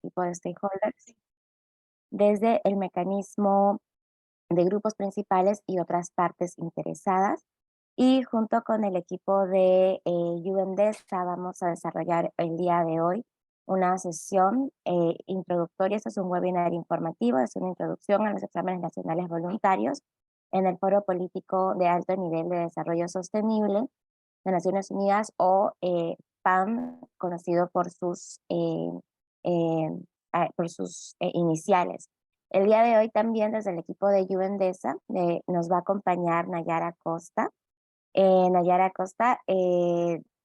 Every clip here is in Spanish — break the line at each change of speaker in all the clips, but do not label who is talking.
equipo de stakeholders, desde el mecanismo de grupos principales y otras partes interesadas. Y junto con el equipo de UNDESA vamos a desarrollar el día de hoy una sesión introductoria. Este es un webinar informativo, es una introducción a los exámenes nacionales voluntarios en el Foro Político de Alto Nivel de Desarrollo Sostenible de Naciones Unidas o PAN, conocido eh, por sus iniciales. El día de hoy también desde el equipo de UNDESA nos va a acompañar Nayara Costa. Nayara Costa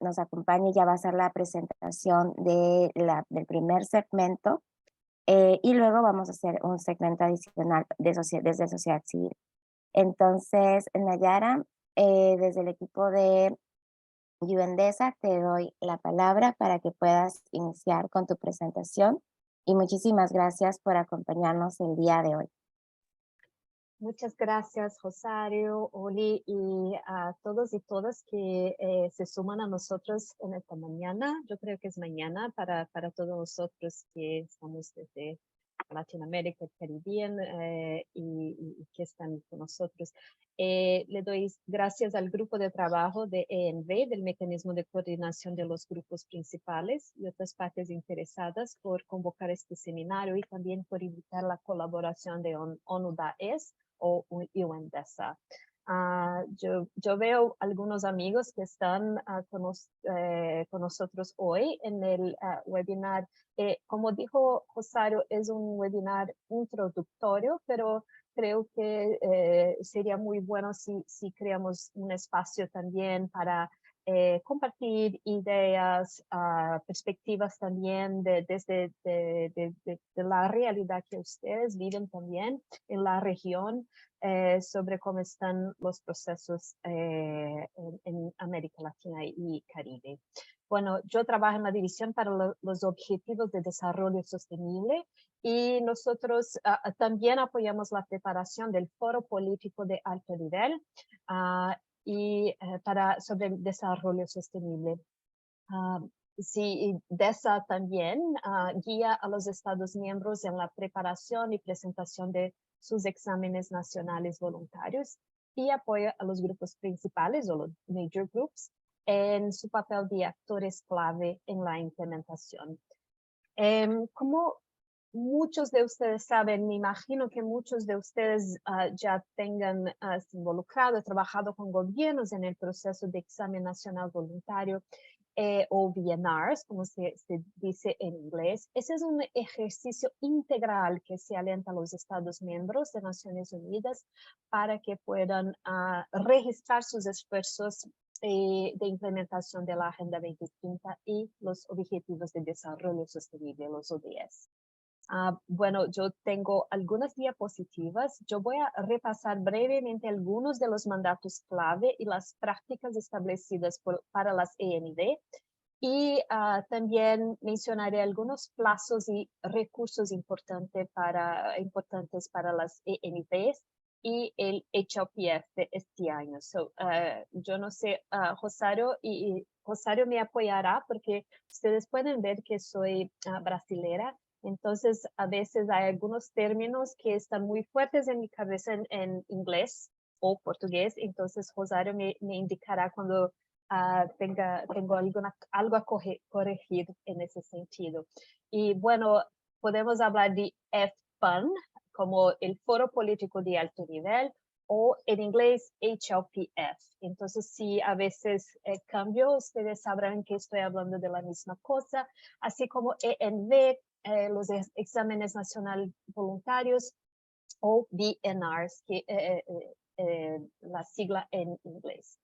nos acompaña y ya va a hacer la presentación del primer segmento y luego vamos a hacer un segmento adicional desde sociedad civil. Entonces, Nayara, desde el equipo de UNDESA, te doy la palabra para que puedas iniciar con tu presentación y muchísimas gracias por acompañarnos el día de hoy.
Muchas gracias, Rosario, Oli, y a todos y todas que se suman a nosotros en esta mañana. Yo creo que es mañana para todos nosotros que estamos desde Latinoamérica, el Caribe y que están con nosotros. Le doy gracias al grupo de trabajo de ENV, del Mecanismo de Coordinación de los Grupos Principales y otras partes interesadas por convocar este seminario y también por invitar la colaboración de ONU-DAES o UNDESA. Yo veo algunos amigos que están con nosotros hoy en el webinar. Como dijo Rosario, es un webinar introductorio, pero creo que sería muy bueno si creamos un espacio también para compartir ideas, perspectivas también desde de la realidad que ustedes viven también en la región sobre cómo están los procesos en América Latina y Caribe. Bueno, yo trabajo en la División para los Objetivos de Desarrollo Sostenible y nosotros también apoyamos la preparación del Foro Político de Alto Nivel sobre el desarrollo sostenible. Sí, DESA también guía a los Estados miembros en la preparación y presentación de sus exámenes nacionales voluntarios y apoya a los grupos principales o los major groups en su papel de actores clave en la implementación. Como muchos de ustedes saben, me imagino que muchos de ustedes ya tengan involucrado, trabajado con gobiernos en el proceso de examen nacional voluntario o VNRs, como se dice en inglés. Ese es un ejercicio integral que se alienta a los Estados miembros de Naciones Unidas para que puedan registrar sus esfuerzos de implementación de la Agenda 2030 y los Objetivos de Desarrollo Sostenible, los ODS. Bueno, yo tengo algunas diapositivas. Yo voy a repasar brevemente algunos de los mandatos clave y las prácticas establecidas para las ENV y también mencionaré algunos plazos y recursos importantes para las ENVs y el HLPF de este año. Yo no sé, Rosario, y Rosario me apoyará porque ustedes pueden ver que soy brasilera. Entonces, a veces hay algunos términos que están muy fuertes en mi cabeza en inglés o portugués. Entonces, Rosario me indicará cuando tengo algo a corregir en ese sentido. Y bueno, podemos hablar de FPAN como el Foro Político de Alto Nivel o en inglés HLPF. Entonces, si a veces cambio, ustedes sabrán que estoy hablando de la misma cosa, así como ENV, los exámenes nacionales voluntarios o VNRs, la sigla en inglés.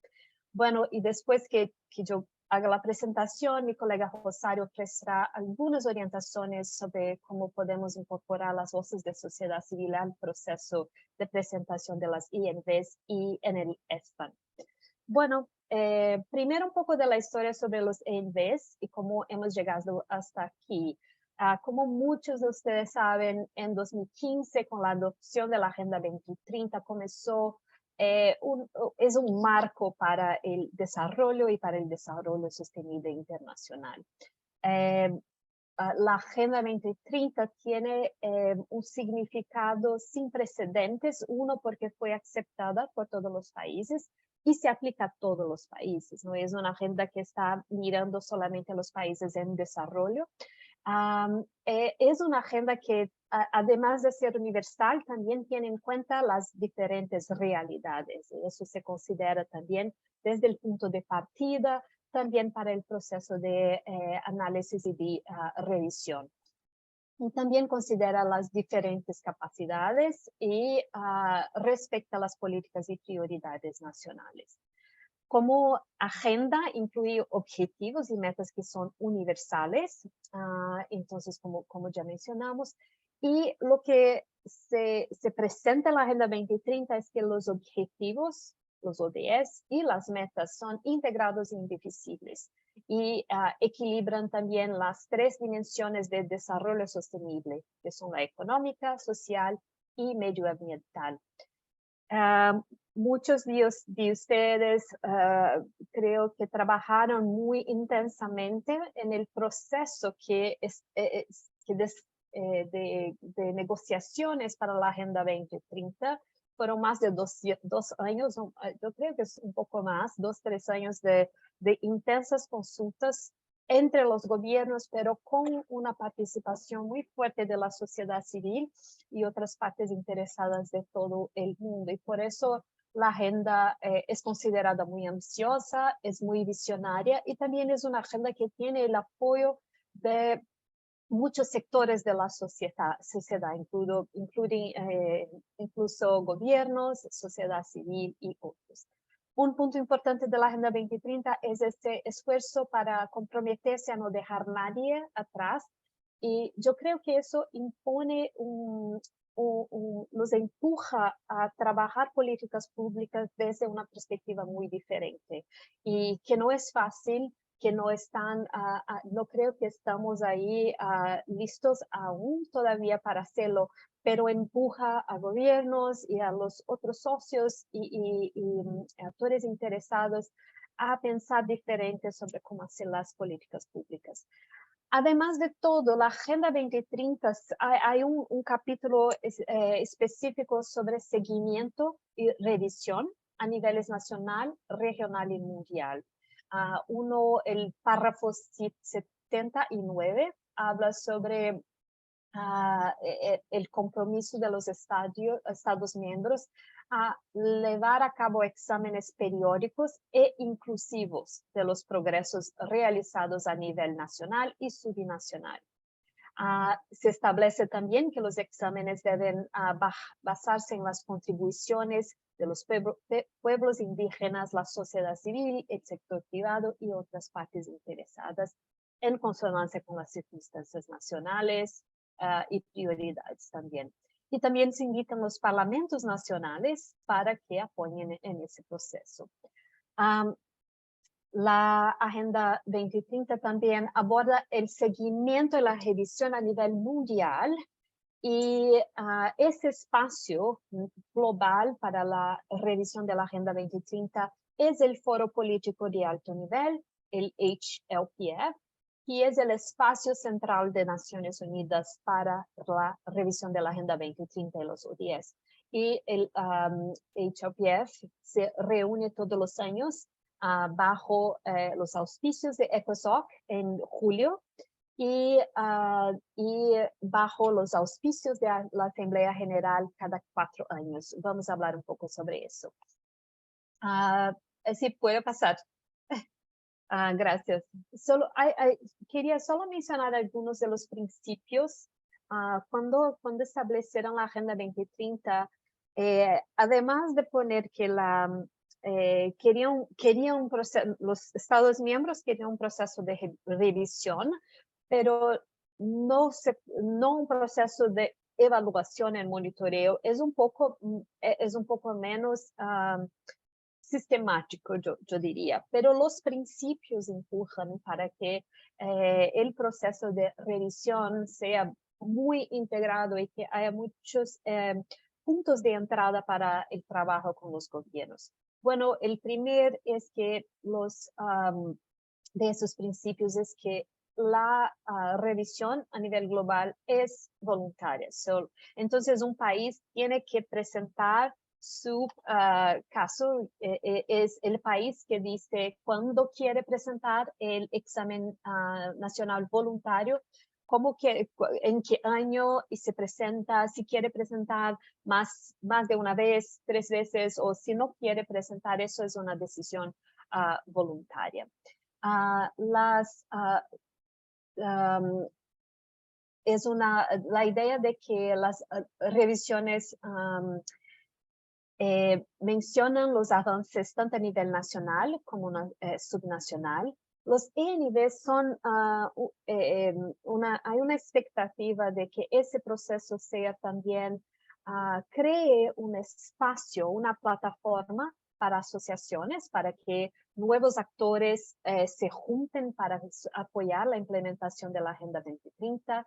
Bueno, y después que yo haga la presentación, mi colega Rosario ofrecerá algunas orientaciones sobre cómo podemos incorporar las voces de sociedad civil al proceso de presentación de las INVs y en el ESPAN. Bueno, primero un poco de la historia sobre los ENVs y cómo hemos llegado hasta aquí. Como muchos de ustedes saben, en 2015, con la adopción de la Agenda 2030, comenzó es un marco para el desarrollo y para el desarrollo sostenible internacional. la Agenda 2030 tiene un significado sin precedentes, uno porque fue aceptada por todos los países y se aplica a todos los países, no es una agenda que está mirando solamente a los países en desarrollo. Es una agenda que, además de ser universal, también tiene en cuenta las diferentes realidades. Eso se considera también desde el punto de partida, también para el proceso de análisis y de revisión. Y también considera las diferentes capacidades y respecta las políticas y prioridades nacionales. Como agenda incluye objetivos y metas que son universales, entonces como ya mencionamos, y lo que se presenta en la Agenda 2030 es que los objetivos, los ODS y las metas son integrados e indivisibles y equilibran también las tres dimensiones de desarrollo sostenible, que son la económica, social y medioambiental. Muchos de ustedes creo que trabajaron muy intensamente en el proceso de negociaciones para la Agenda 2030. Fueron más de dos años, yo creo que es un poco más, 3 años de intensas consultas entre los gobiernos, pero con una participación muy fuerte de la sociedad civil y otras partes interesadas de todo el mundo. Y por eso la agenda es considerada muy ambiciosa, es muy visionaria y también es una agenda que tiene el apoyo de muchos sectores de la sociedad incluso gobiernos, sociedad civil y otros. Un punto importante de la Agenda 2030 es este esfuerzo para comprometerse a no dejar nadie atrás. Y yo creo que eso impone nos empuja a trabajar políticas públicas desde una perspectiva muy diferente y que no es fácil, que no están, no creo que estamos ahí listos aún todavía para hacerlo, pero empuja a gobiernos y a los otros socios y actores interesados a pensar diferente sobre cómo hacer las políticas públicas. Además de todo, la Agenda 2030, hay un capítulo específico sobre seguimiento y revisión a niveles nacional, regional y mundial. El párrafo 79 habla sobre el compromiso de los Estados miembros a llevar a cabo exámenes periódicos e inclusivos de los progresos realizados a nivel nacional y subnacional. Se establece también que los exámenes deben basarse en las contribuciones de los pueblos indígenas, la sociedad civil, el sector privado y otras partes interesadas en consonancia con las circunstancias nacionales y prioridades también. Y también se invitan los parlamentos nacionales para que apoyen en ese proceso. La Agenda 2030 también aborda el seguimiento y la revisión a nivel mundial y ese espacio global para la revisión de la Agenda 2030 es el Foro Político de Alto Nivel, el HLPF, y es el espacio central de Naciones Unidas para la revisión de la Agenda 2030 y los ODS. Y el HLPF se reúne todos los años bajo los auspicios de ECOSOC en julio y bajo los auspicios de la Asamblea General cada 4 años. Vamos a hablar un poco sobre eso. Sí, puedo pasar. Gracias. Quería solo mencionar algunos de los principios. Cuando establecieron la Agenda 2030, además de poner que los Estados miembros querían un proceso de revisión, pero no un proceso de evaluación y monitoreo. Es un poco menos sistemático, yo diría, pero los principios empujan para que el proceso de revisión sea muy integrado y que haya muchos puntos de entrada para el trabajo con los gobiernos. Bueno, el primer es que de esos principios es que la revisión a nivel global es voluntaria. Entonces, un país tiene que presentar su caso, es el país que dice cuándo quiere presentar el examen nacional voluntario, en qué año y se presenta, si quiere presentar más de una vez, 3 veces, o si no quiere presentar, eso es una decisión voluntaria. La idea de que las revisiones mencionan los avances tanto a nivel nacional como subnacional. Los ENV son, hay una expectativa de que ese proceso sea también, cree un espacio, una plataforma para asociaciones, para que nuevos actores se junten para apoyar la implementación de la Agenda 2030,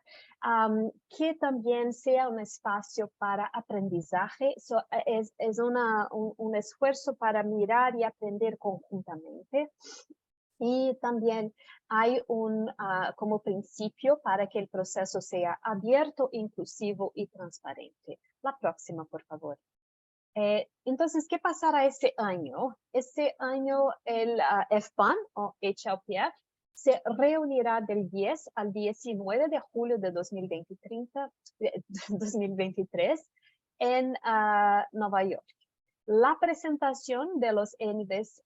que también sea un espacio para aprendizaje. Es un esfuerzo para mirar y aprender conjuntamente. Y también hay como principio para que el proceso sea abierto, inclusivo y transparente. La próxima, por favor. Entonces, ¿qué pasará este año? Este año el FPAN o HLPF se reunirá del 10 al 19 de julio de 2023 en Nueva York. La presentación de los ENVs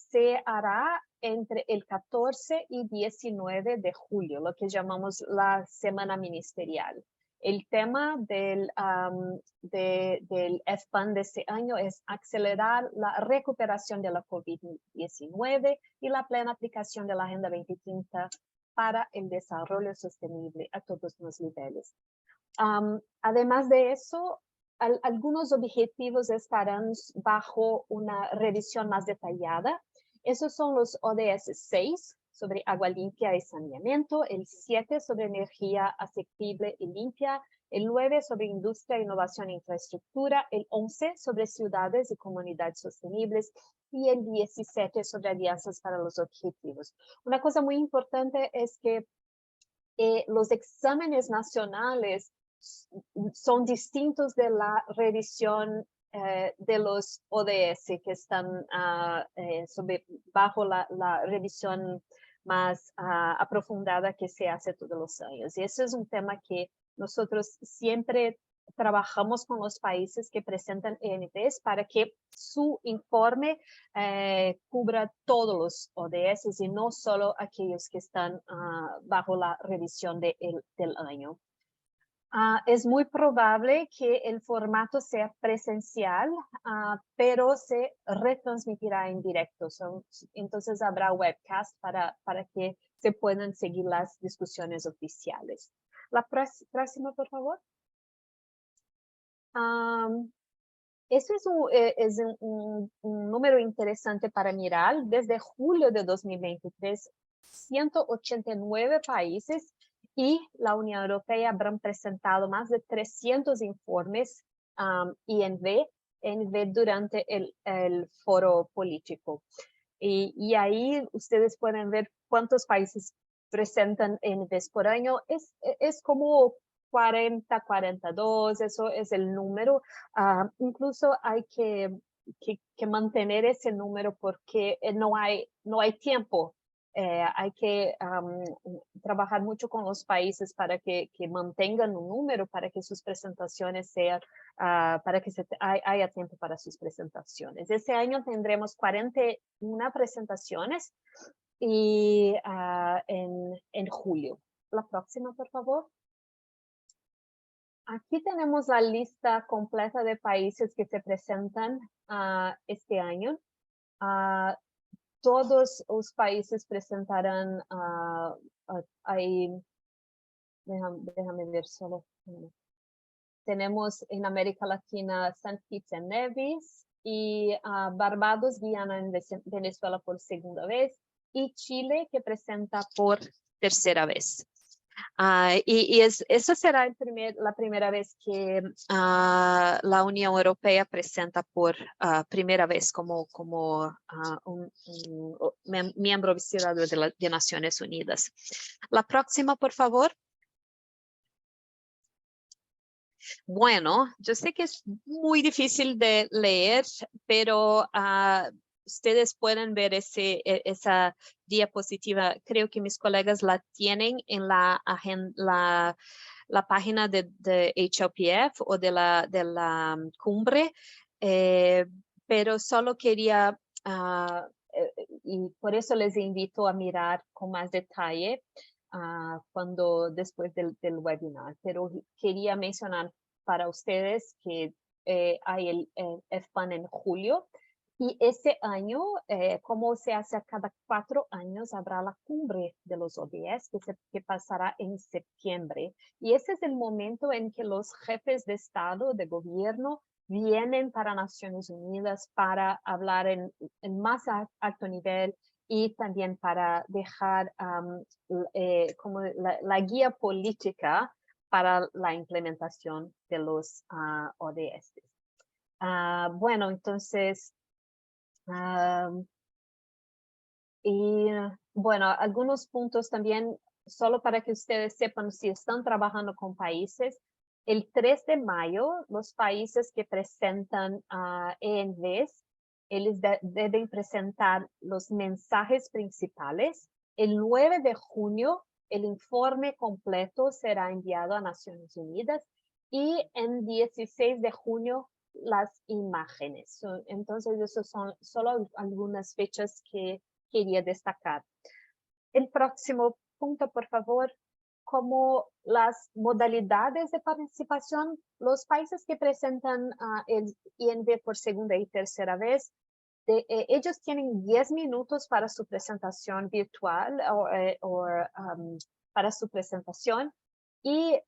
se hará entre el 14 y 19 de julio, lo que llamamos la semana ministerial. El tema del FPAN de este año es acelerar la recuperación de la COVID-19 y la plena aplicación de la Agenda 2030 para el desarrollo sostenible a todos los niveles. Además de eso, algunos objetivos estarán bajo una revisión más detallada. Esos son los ODS 6 sobre agua limpia y saneamiento, el 7 sobre energía asequible y limpia, el 9 sobre industria, innovación e infraestructura, el 11 sobre ciudades y comunidades sostenibles y el 17 sobre alianzas para los objetivos. Una cosa muy importante es que los exámenes nacionales son distintos de la revisión de los ODS que están bajo la revisión más aprofundada que se hace todos los años. Y eso es un tema que nosotros siempre trabajamos con los países que presentan ENVs para que su informe cubra todos los ODS y no solo aquellos que están bajo la revisión del año. Es muy probable que el formato sea presencial, pero se retransmitirá en directo. Entonces habrá webcast para que se puedan seguir las discusiones oficiales. La próxima, por favor. Eso es un número interesante para mirar. Desde julio de 2023, 189 países y la Unión Europea habrán presentado más de 300 informes INV durante el foro político. Y ahí ustedes pueden ver cuántos países presentan INVs por año. Es como 40, 42, eso es el número. Incluso hay que mantener ese número porque no hay tiempo. Hay que trabajar mucho con los países para que mantengan un número, para que sus presentaciones sean, para que haya tiempo para sus presentaciones. Este año tendremos 41 presentaciones y en julio. La próxima, por favor. Aquí tenemos la lista completa de países que se presentan este año. Todos los países presentarán, ahí, déjame ver solo. Tenemos en América Latina St. Kitts and Nevis y Barbados, Guyana y Venezuela por segunda vez y Chile que presenta por tercera vez. Esa será la primera vez que la Unión Europea presenta por primera vez como un miembro visitado de Naciones Unidas. La próxima, por favor. Bueno, yo sé que es muy difícil de leer, pero ustedes pueden ver esa diapositiva. Creo que mis colegas la tienen en la página de HLPF o de la cumbre, pero solo quería, y por eso les invito a mirar con más detalle después del webinar, pero quería mencionar para ustedes que hay el FPAN en julio y este año, como se hace cada 4 años, habrá la cumbre de los ODS que pasará en septiembre. Y ese es el momento en que los jefes de Estado, de gobierno, vienen para Naciones Unidas para hablar en más alto nivel y también para dejar como la guía política para la implementación de los ODS. Bueno, entonces, bueno, algunos puntos también, solo para que ustedes sepan si están trabajando con países. El 3 de mayo, los países que presentan ENVs, ellos deben presentar los mensajes principales. El 9 de junio, el informe completo será enviado a Naciones Unidas y en 16 de junio las imágenes. Entonces, esos son solo algunas fechas que quería destacar. El próximo punto, por favor. Como las modalidades de participación, los países que presentan el INV por segunda y tercera vez, ellos tienen 10 minutos para su presentación virtual o para su presentación y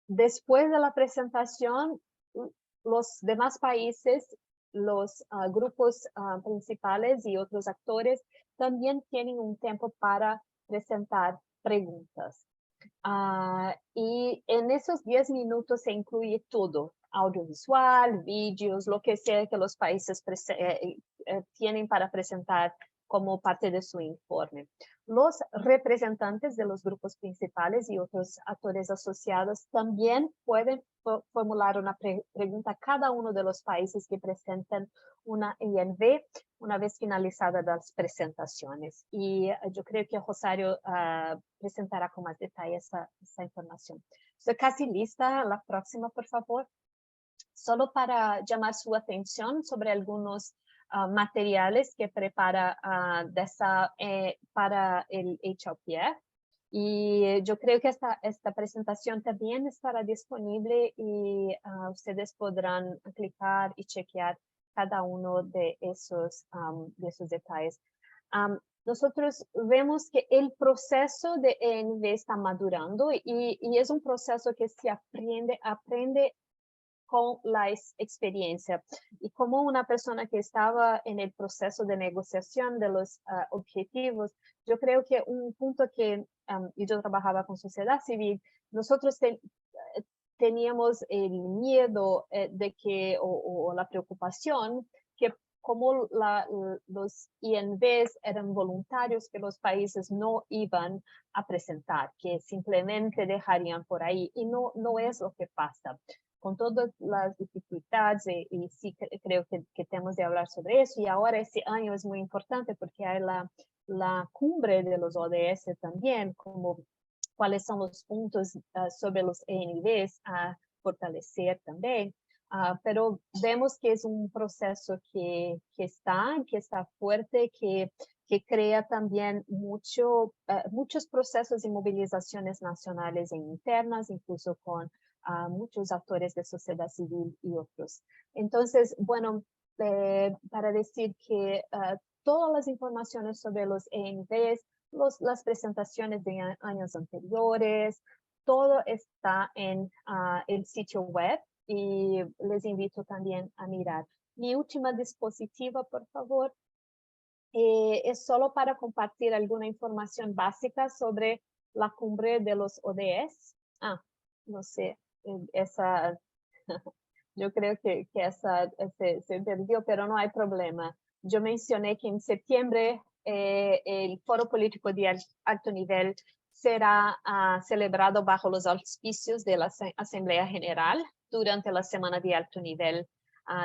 después de la presentación, los demás países, los grupos principales y otros actores también tienen un tiempo para presentar preguntas. Y en esos 10 minutos se incluye todo, audiovisual, vídeos, lo que sea que los países tienen para presentar como parte de su informe. Los representantes de los grupos principales y otros actores asociados también pueden formular una pregunta a cada uno de los países que presentan una INV una vez finalizadas las presentaciones. Y yo creo que Rosario presentará con más detalle esa información. Estoy casi lista. La próxima, por favor. Solo para llamar su atención sobre algunos materiales que prepara para el HLPF. Y yo creo que esta presentación también estará disponible y ustedes podrán clicar y chequear cada uno de esos detalles. Nosotros vemos que el proceso de ENV está madurando y es un proceso que se aprende con la experiencia. Y como una persona que estaba en el proceso de negociación de los objetivos, yo creo que un punto que yo trabajaba con sociedad civil, nosotros teníamos el miedo de que, o la preocupación, que como los INVs eran voluntarios, que los países no iban a presentar, que simplemente dejarían por ahí. Y no es lo que pasa. Con todas las dificultades, y sí creo que tenemos de hablar sobre eso. Y ahora este año es muy importante porque hay la cumbre de los ODS también, como cuáles son los puntos sobre los ENVs a fortalecer también. Pero vemos que es un proceso que está fuerte, que crea también muchos procesos y movilizaciones nacionales e internas, incluso con muchos actores de sociedad civil y otros. Entonces, bueno, para decir que todas las informaciones sobre los ENVs, las presentaciones de años anteriores, todo está en el sitio web y les invito también a mirar. Mi última diapositiva, por favor, es solo para compartir alguna información básica sobre la cumbre de los ODS. No sé, esa, yo creo que esa se perdió, pero no hay problema. Yo mencioné que en septiembre el Foro Político de Alto Nivel será celebrado bajo los auspicios de la Asamblea General durante la Semana de Alto Nivel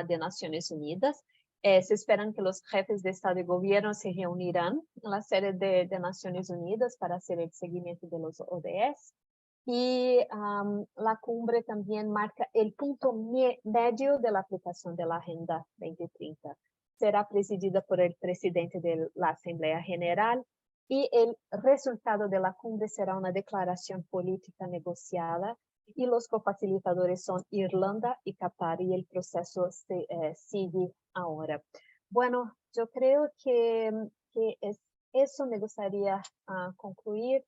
de Naciones Unidas. Se esperan que los jefes de Estado y Gobierno se reunirán en la sede de Naciones Unidas para hacer el seguimiento de los ODS. Y la cumbre también marca el punto medio de la aplicación de la Agenda 2030. Será presidida por el presidente de la Asamblea General y el resultado de la cumbre será una declaración política negociada y los cofacilitadores son Irlanda y Qatar y el proceso sigue ahora. Bueno, yo creo que eso me gustaría concluir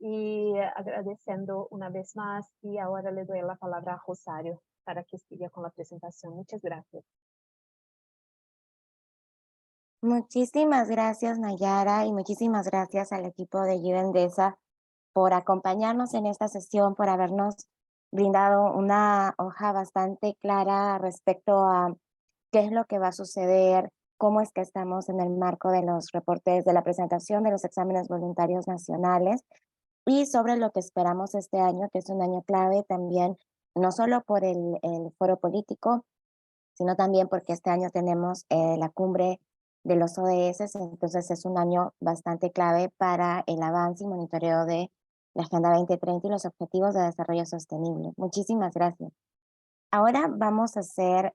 y agradeciendo una vez más y ahora le doy la palabra a Rosario para que siga con la presentación. Muchas gracias.
Muchísimas gracias, Nayara, y muchísimas gracias al equipo de Yuvendesa por acompañarnos en esta sesión, por habernos brindado una hoja bastante clara respecto a qué es lo que va a suceder, cómo es que estamos en el marco de los reportes de la presentación de los exámenes voluntarios nacionales y sobre lo que esperamos este año, que es un año clave también, no solo por el foro político, sino también porque este año tenemos la cumbre de los ODS, entonces es un año bastante clave para el avance y monitoreo de la Agenda 2030 y los Objetivos de Desarrollo Sostenible. Muchísimas gracias. Ahora vamos a hacer,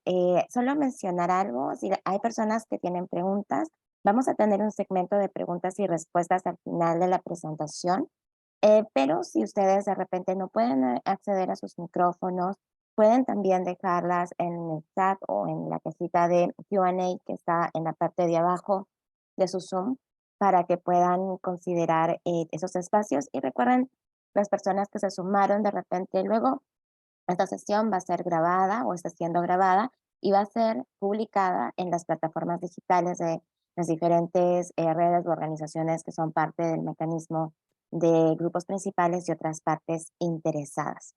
solo mencionar algo, si hay personas que tienen preguntas, vamos a tener un segmento de preguntas y respuestas al final de la presentación, pero si ustedes de repente no pueden acceder a sus micrófonos, pueden también dejarlas en el chat o en la casita de Q&A que está en la parte de abajo de su Zoom para que puedan considerar esos espacios. Y recuerden, las personas que se sumaron de repente luego, esta sesión va a ser grabada o está siendo grabada y va a ser publicada en las plataformas digitales de las diferentes redes o organizaciones que son parte del mecanismo de grupos principales y otras partes interesadas.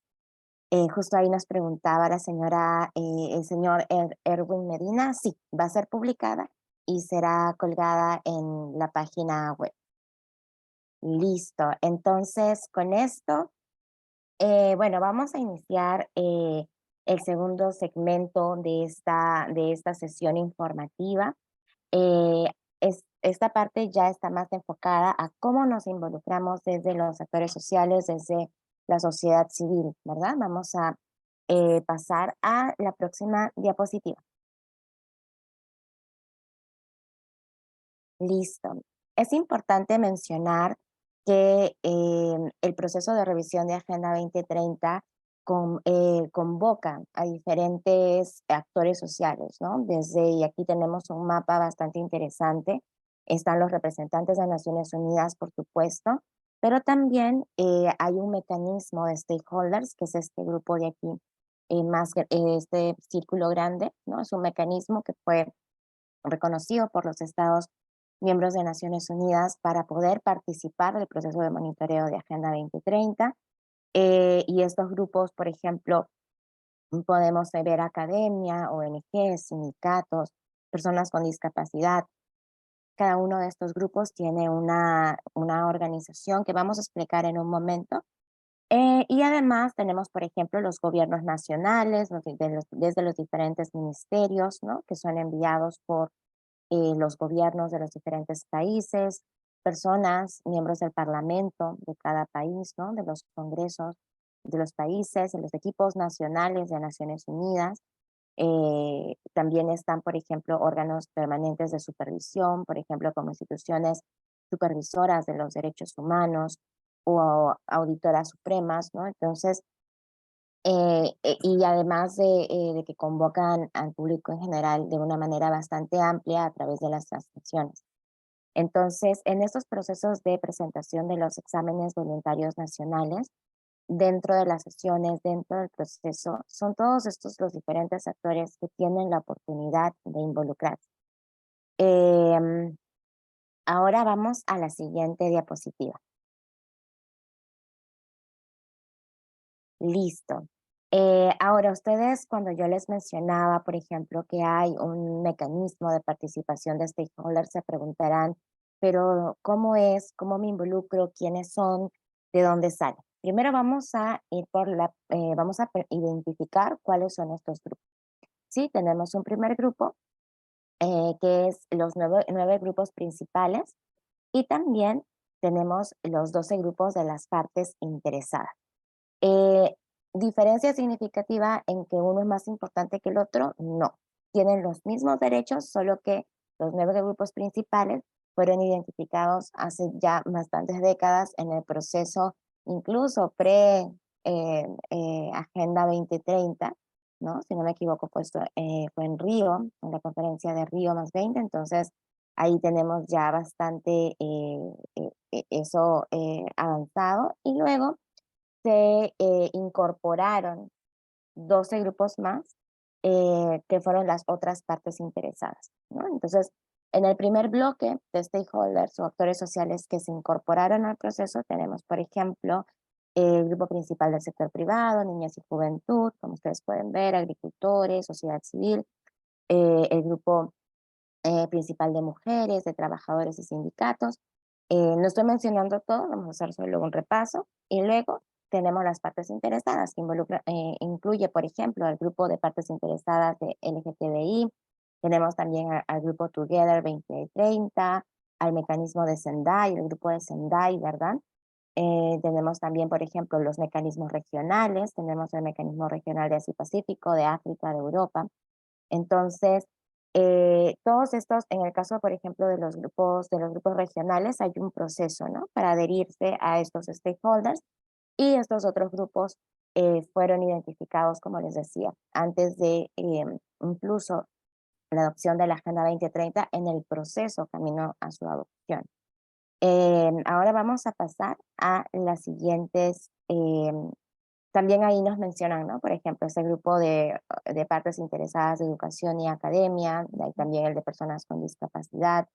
Justo ahí nos preguntaba la señora, el señor Erwin Medina, sí, va a ser publicada y será colgada en la página web. Listo, entonces con esto, bueno, vamos a iniciar el segundo segmento de esta sesión informativa. Eh, Esta parte ya está más enfocada a cómo nos involucramos desde los actores sociales, desde la sociedad civil, ¿verdad? Vamos a pasar a la próxima diapositiva. Listo. Es importante mencionar que el proceso de revisión de Agenda 2030 convoca a diferentes actores sociales, ¿no? Y aquí tenemos un mapa bastante interesante. Están los representantes de Naciones Unidas, por supuesto, pero también hay un mecanismo de stakeholders, que es este grupo de aquí, este círculo grande, ¿no? Es un mecanismo que fue reconocido por los estados miembros de Naciones Unidas para poder participar del proceso de monitoreo de Agenda 2030. Y estos grupos, por ejemplo, podemos ver academia, ONGs, sindicatos, personas con discapacidad. Cada uno de estos grupos tiene una organización que vamos a explicar en un momento. Y además tenemos, por ejemplo, los gobiernos nacionales, desde los diferentes ministerios, ¿no? Que son enviados por los gobiernos de los diferentes países, personas, miembros del parlamento de cada país, ¿no? De los congresos de los países, de los equipos nacionales de Naciones Unidas. También están, por ejemplo, órganos permanentes de supervisión, por ejemplo, como instituciones supervisoras de los derechos humanos o auditoras supremas, ¿no? Entonces, y además de que convocan al público en general de una manera bastante amplia a través de las transmisiones. Entonces, en estos procesos de presentación de los exámenes voluntarios nacionales, dentro de las sesiones, dentro del proceso, son todos estos los diferentes actores que tienen la oportunidad de involucrarse. Ahora vamos a la siguiente diapositiva. Listo. Ahora, ustedes, cuando yo les mencionaba, por ejemplo, que hay un mecanismo de participación de stakeholders, se preguntarán, pero ¿cómo es? ¿Cómo me involucro? ¿Quiénes son? ¿De dónde salen? Primero vamos a ir por vamos a identificar cuáles son estos grupos. Sí, tenemos un primer grupo, que es los nueve grupos principales, y también tenemos los 12 grupos de las partes interesadas. Eh, ¿Diferencia significativa en que uno es más importante que el otro? No. Tienen los mismos derechos, solo que los 9 grupos principales fueron identificados hace ya bastantes décadas en el proceso, incluso Agenda 2030, ¿no? Si no me equivoco, pues fue en Río, en la conferencia de Río más 20, entonces ahí tenemos ya bastante eso avanzado. Y luego se incorporaron 12 grupos más, que fueron las otras partes interesadas, ¿no? Entonces, en el primer bloque de stakeholders o actores sociales que se incorporaron al proceso, tenemos, por ejemplo, el grupo principal del sector privado, niñez y juventud, como ustedes pueden ver, agricultores, sociedad civil, el grupo principal de mujeres, de trabajadores y sindicatos. No estoy mencionando todo, vamos a hacer solo un repaso. Y luego tenemos las partes interesadas, que incluye, por ejemplo, al grupo de partes interesadas de LGTBI, tenemos también al grupo Together 2030, al mecanismo de Sendai, el grupo de Sendai, ¿verdad? Tenemos también, por ejemplo, los mecanismos regionales, tenemos el mecanismo regional de Asia-Pacífico, de África, de Europa. Entonces, todos estos, en el caso, por ejemplo, de los grupos regionales, hay un proceso, ¿no? Para adherirse a estos stakeholders, y estos otros grupos fueron identificados, como les decía, antes de incluso la adopción de la Agenda 2030 en el proceso camino a su adopción. Ahora vamos a pasar a las siguientes también ahí nos mencionan, ¿no? Por ejemplo, ese grupo de partes interesadas de educación y academia, hay también el de personas con discapacidad,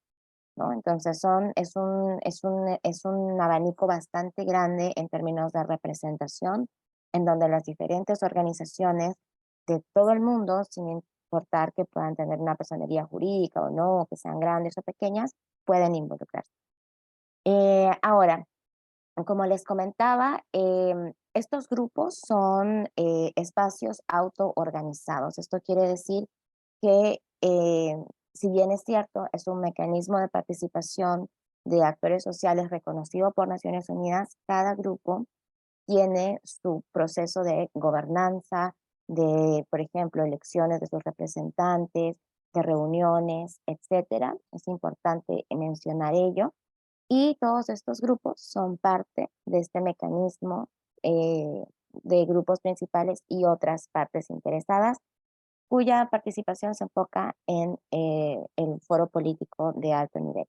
¿no? Entonces es un abanico bastante grande en términos de representación, en donde las diferentes organizaciones de todo el mundo, sin importar que puedan tener una personería jurídica o no, que sean grandes o pequeñas, pueden involucrarse. Ahora, como les comentaba, estos grupos son espacios autoorganizados. Esto quiere decir que, si bien es cierto, es un mecanismo de participación de actores sociales reconocido por Naciones Unidas, cada grupo tiene su proceso de gobernanza, de, por ejemplo, elecciones de sus representantes, de reuniones, etcétera. Es importante mencionar ello. Y todos estos grupos son parte de este mecanismo de grupos principales y otras partes interesadas, cuya participación se enfoca en el foro político de alto nivel.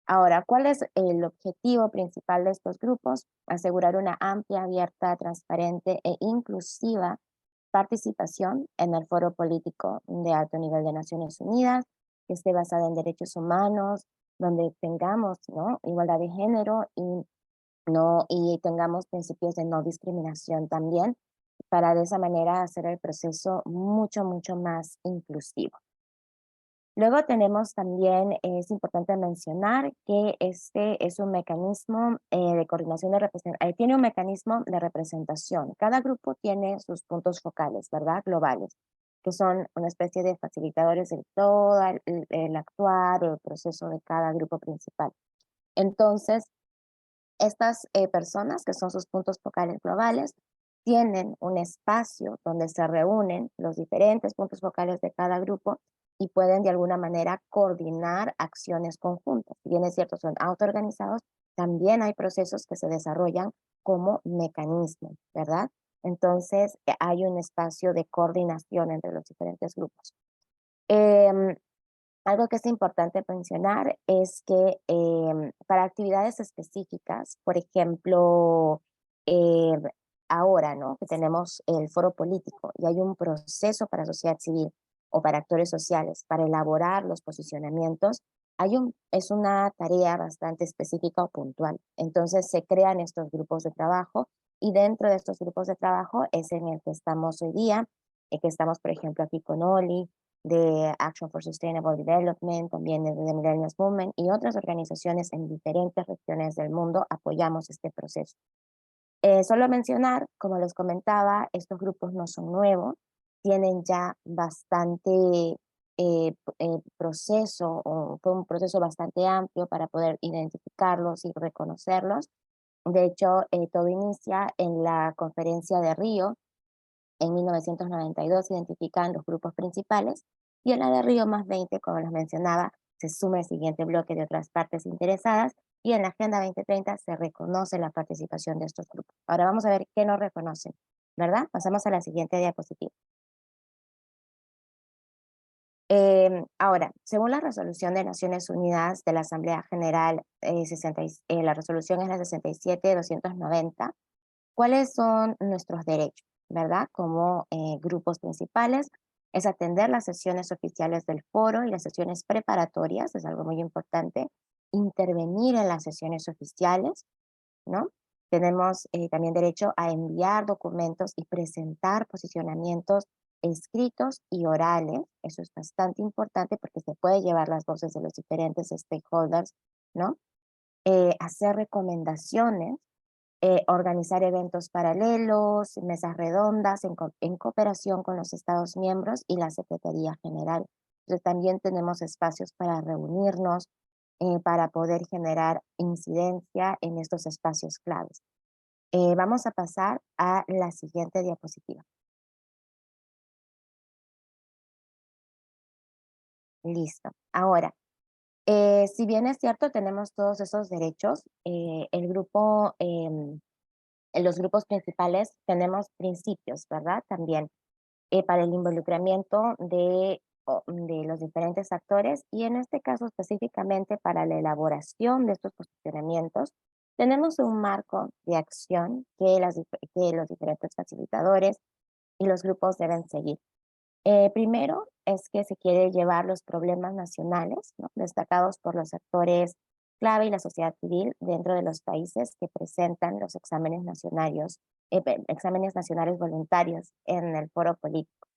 Ahora, ¿cuál es el objetivo principal de estos grupos? Asegurar una amplia, abierta, transparente e inclusiva participación en el foro político de alto nivel de Naciones Unidas, que esté basada en derechos humanos, donde tengamos, ¿no?, igualdad de género y tengamos principios de no discriminación también, para de esa manera hacer el proceso mucho, mucho más inclusivo. Luego tenemos también, es importante mencionar que este es un mecanismo de coordinación de representación, tiene un mecanismo de representación. Cada grupo tiene sus puntos focales, ¿verdad? Globales, que son una especie de facilitadores de todo el actuar o el proceso de cada grupo principal. Entonces, estas personas, que son sus puntos focales globales, tienen un espacio donde se reúnen los diferentes puntos focales de cada grupo y pueden de alguna manera coordinar acciones conjuntas. Si bien es cierto, son autoorganizados, también hay procesos que se desarrollan como mecanismos, ¿verdad? Entonces, hay un espacio de coordinación entre los diferentes grupos. Em, Algo que es importante mencionar es que para actividades específicas, por ejemplo, eh, ahora, ¿no?, que tenemos el foro político y hay un proceso para sociedad civil o para actores sociales para elaborar los posicionamientos, es una tarea bastante específica o puntual. Entonces se crean estos grupos de trabajo Y dentro de estos grupos de trabajo es en el que estamos hoy día, que estamos, por ejemplo, aquí con Oli, de Action for Sustainable Development, también de Millennials Movement y otras organizaciones en diferentes regiones del mundo apoyamos este proceso. Solo mencionar, como les comentaba, estos grupos no son nuevos, tienen ya bastante proceso, o fue un proceso bastante amplio para poder identificarlos y reconocerlos. De hecho, todo inicia en la conferencia de Río en 1992, identifican los grupos principales y en la de Río más 20, como les mencionaba, se suma el siguiente bloque de otras partes interesadas y en la Agenda 2030 se reconoce la participación de estos grupos. Ahora vamos a ver qué no reconocen, ¿verdad? Pasamos a la siguiente diapositiva. Ahora, según la resolución de Naciones Unidas de la Asamblea General, la resolución es la 67-290, ¿cuáles son nuestros derechos, verdad? Como grupos principales, es atender las sesiones oficiales del foro y las sesiones preparatorias, es algo muy importante, intervenir en las sesiones oficiales, ¿no? Tenemos también derecho a enviar documentos y presentar posicionamientos escritos y orales. Eso es bastante importante porque se puede llevar las voces de los diferentes stakeholders, ¿no? Hacer recomendaciones, organizar eventos paralelos, mesas redondas en cooperación con los Estados miembros y la Secretaría General. Entonces, también tenemos espacios para reunirnos, para poder generar incidencia en estos espacios claves. Vamos a pasar a la siguiente diapositiva. Listo. Ahora, si bien es cierto, tenemos todos esos derechos, en los grupos principales tenemos principios, ¿verdad? También para el involucramiento de los diferentes actores y en este caso específicamente para la elaboración de estos posicionamientos, tenemos un marco de acción que los diferentes facilitadores y los grupos deben seguir. Primero es que se quiere llevar los problemas nacionales, ¿no? Destacados por los actores clave y la sociedad civil dentro de los países que presentan los exámenes nacionales voluntarios en el foro político.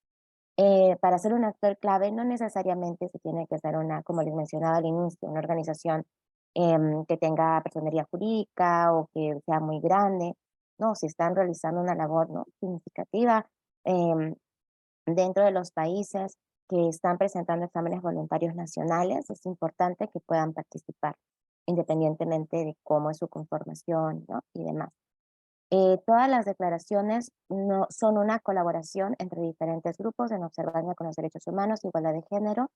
Para ser un actor clave no necesariamente se tiene que ser una, como les mencionaba al inicio, una organización que tenga personería jurídica o que sea muy grande. No, si están realizando una labor, ¿no?, significativa em, dentro de los países que están presentando exámenes voluntarios nacionales, es importante que puedan participar, independientemente de cómo es su conformación, ¿no?, y demás. Todas las declaraciones no, son una colaboración entre diferentes grupos en observancia con los derechos humanos, igualdad de género,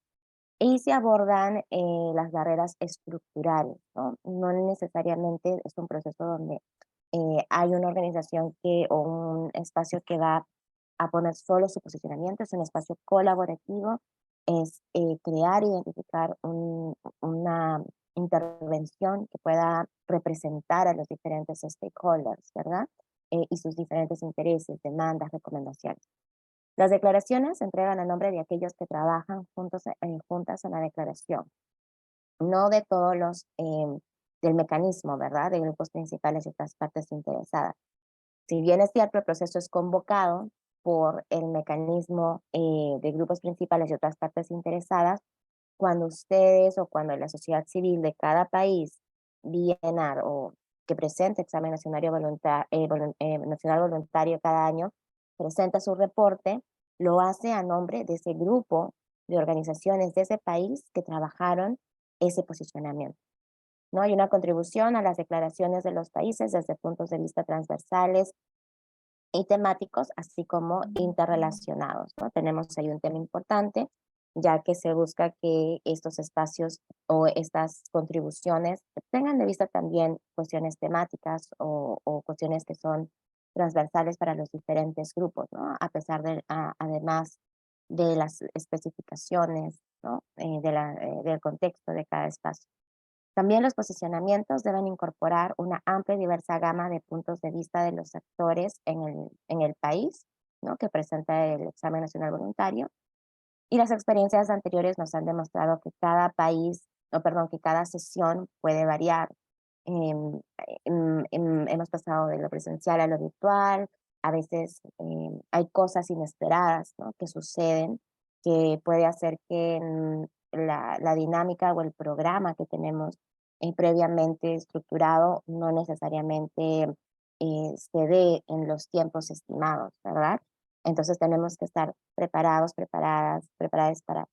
y se abordan las barreras estructurales, ¿no? No necesariamente es un proceso donde hay una organización o un espacio que va a poner solo su posicionamiento, es un espacio colaborativo, es crear, identificar una intervención que pueda representar a los diferentes stakeholders, ¿verdad? Y sus diferentes intereses, demandas, recomendaciones. Las declaraciones se entregan a nombre de aquellos que trabajan juntas en la declaración, no de todos del mecanismo, ¿verdad? De grupos principales y otras partes interesadas. Si bien es cierto, el proceso es convocado por el mecanismo de grupos principales y otras partes interesadas, cuando ustedes o cuando la sociedad civil de cada país viene o que presenta examen nacional voluntario cada año, presenta su reporte, lo hace a nombre de ese grupo de organizaciones de ese país que trabajaron ese posicionamiento, ¿no? Hay una contribución a las declaraciones de los países desde puntos de vista transversales y temáticos, así como interrelacionados, ¿no? Tenemos ahí un tema importante, ya que se busca que estos espacios o estas contribuciones tengan de vista también cuestiones temáticas o cuestiones que son transversales para los diferentes grupos, ¿no? A pesar además de las especificaciones, ¿no? Del contexto de cada espacio. También los posicionamientos deben incorporar una amplia y diversa gama de puntos de vista de los actores en el país, ¿no?, que presenta el examen nacional voluntario. Y las experiencias anteriores nos han demostrado que cada país, o perdón, que cada sesión puede variar. hemos pasado de lo presencial a lo virtual, a veces hay cosas inesperadas, ¿no?, que suceden, que puede hacer que la dinámica o el programa que tenemos previamente estructurado no necesariamente se dé en los tiempos estimados, ¿verdad? Entonces tenemos que estar preparados, preparadas para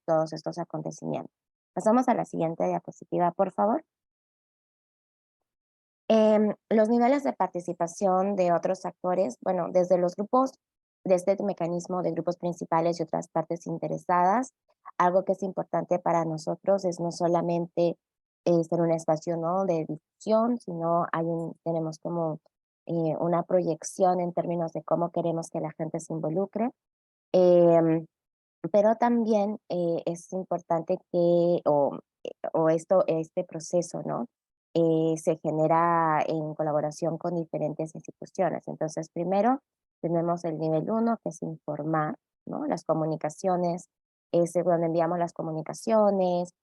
todos estos acontecimientos. Pasamos a la siguiente diapositiva, por favor. Los niveles de participación de otros actores, bueno, desde los grupos, de este mecanismo de grupos principales y otras partes interesadas, algo que es importante para nosotros es no solamente ser un espacio, ¿no?, de difusión, sino tenemos como una proyección en términos de cómo queremos que la gente se involucre. Em, pero también es importante este proceso, ¿no? Se genera en colaboración con diferentes instituciones. Entonces, primero tenemos el nivel uno, que es informar, ¿no? Las comunicaciones, es donde enviamos las comunicaciones,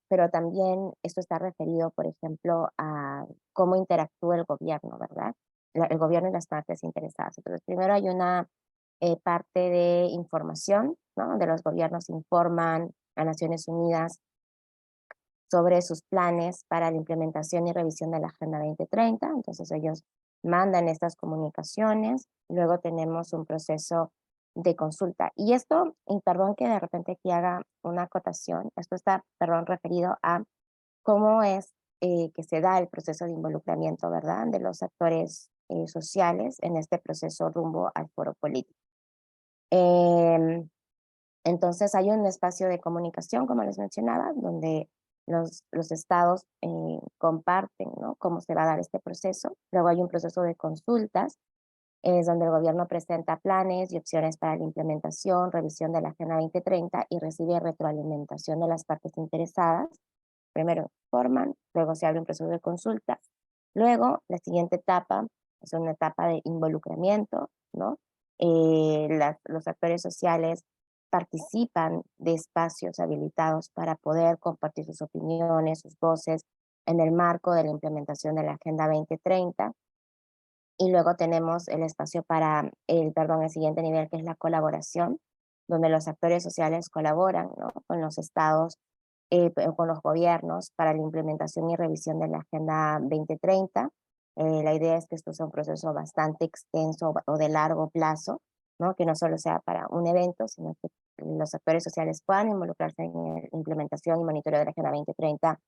pero también esto está referido, por ejemplo, a cómo interactúa el gobierno, ¿verdad? El gobierno y las partes interesadas. Entonces, primero hay una parte de información, ¿no?, donde los gobiernos informan a Naciones Unidas sobre sus planes para la implementación y revisión de la Agenda 2030. Entonces ellos mandan estas comunicaciones, luego tenemos un proceso de consulta. Y esto, y perdón que de repente aquí haga una acotación, esto está, perdón, referido a cómo es que se da el proceso de involucramiento, ¿verdad?, de los actores sociales en este proceso rumbo al foro político. Em, entonces hay un espacio de comunicación, como les mencionaba, donde los estados comparten, ¿no?, cómo se va a dar este proceso. Luego hay un proceso de consultas, es donde el gobierno presenta planes y opciones para la implementación, revisión de la Agenda 2030 y recibe retroalimentación de las partes interesadas. Primero forman, luego se abre un proceso de consulta. Luego, la siguiente etapa es una etapa de involucramiento, ¿no? Los actores sociales participan de espacios habilitados para poder compartir sus opiniones, sus voces en el marco de la implementación de la Agenda 2030. Y luego tenemos el espacio para el siguiente nivel, que es la colaboración, donde los actores sociales colaboran, ¿no?, con los estados, con los gobiernos para la implementación y revisión de la Agenda 2030. La idea es que esto sea un proceso bastante extenso o de largo plazo, ¿no?, que no solo sea para un evento, sino que los actores sociales puedan involucrarse en la implementación y monitoreo de la Agenda 2030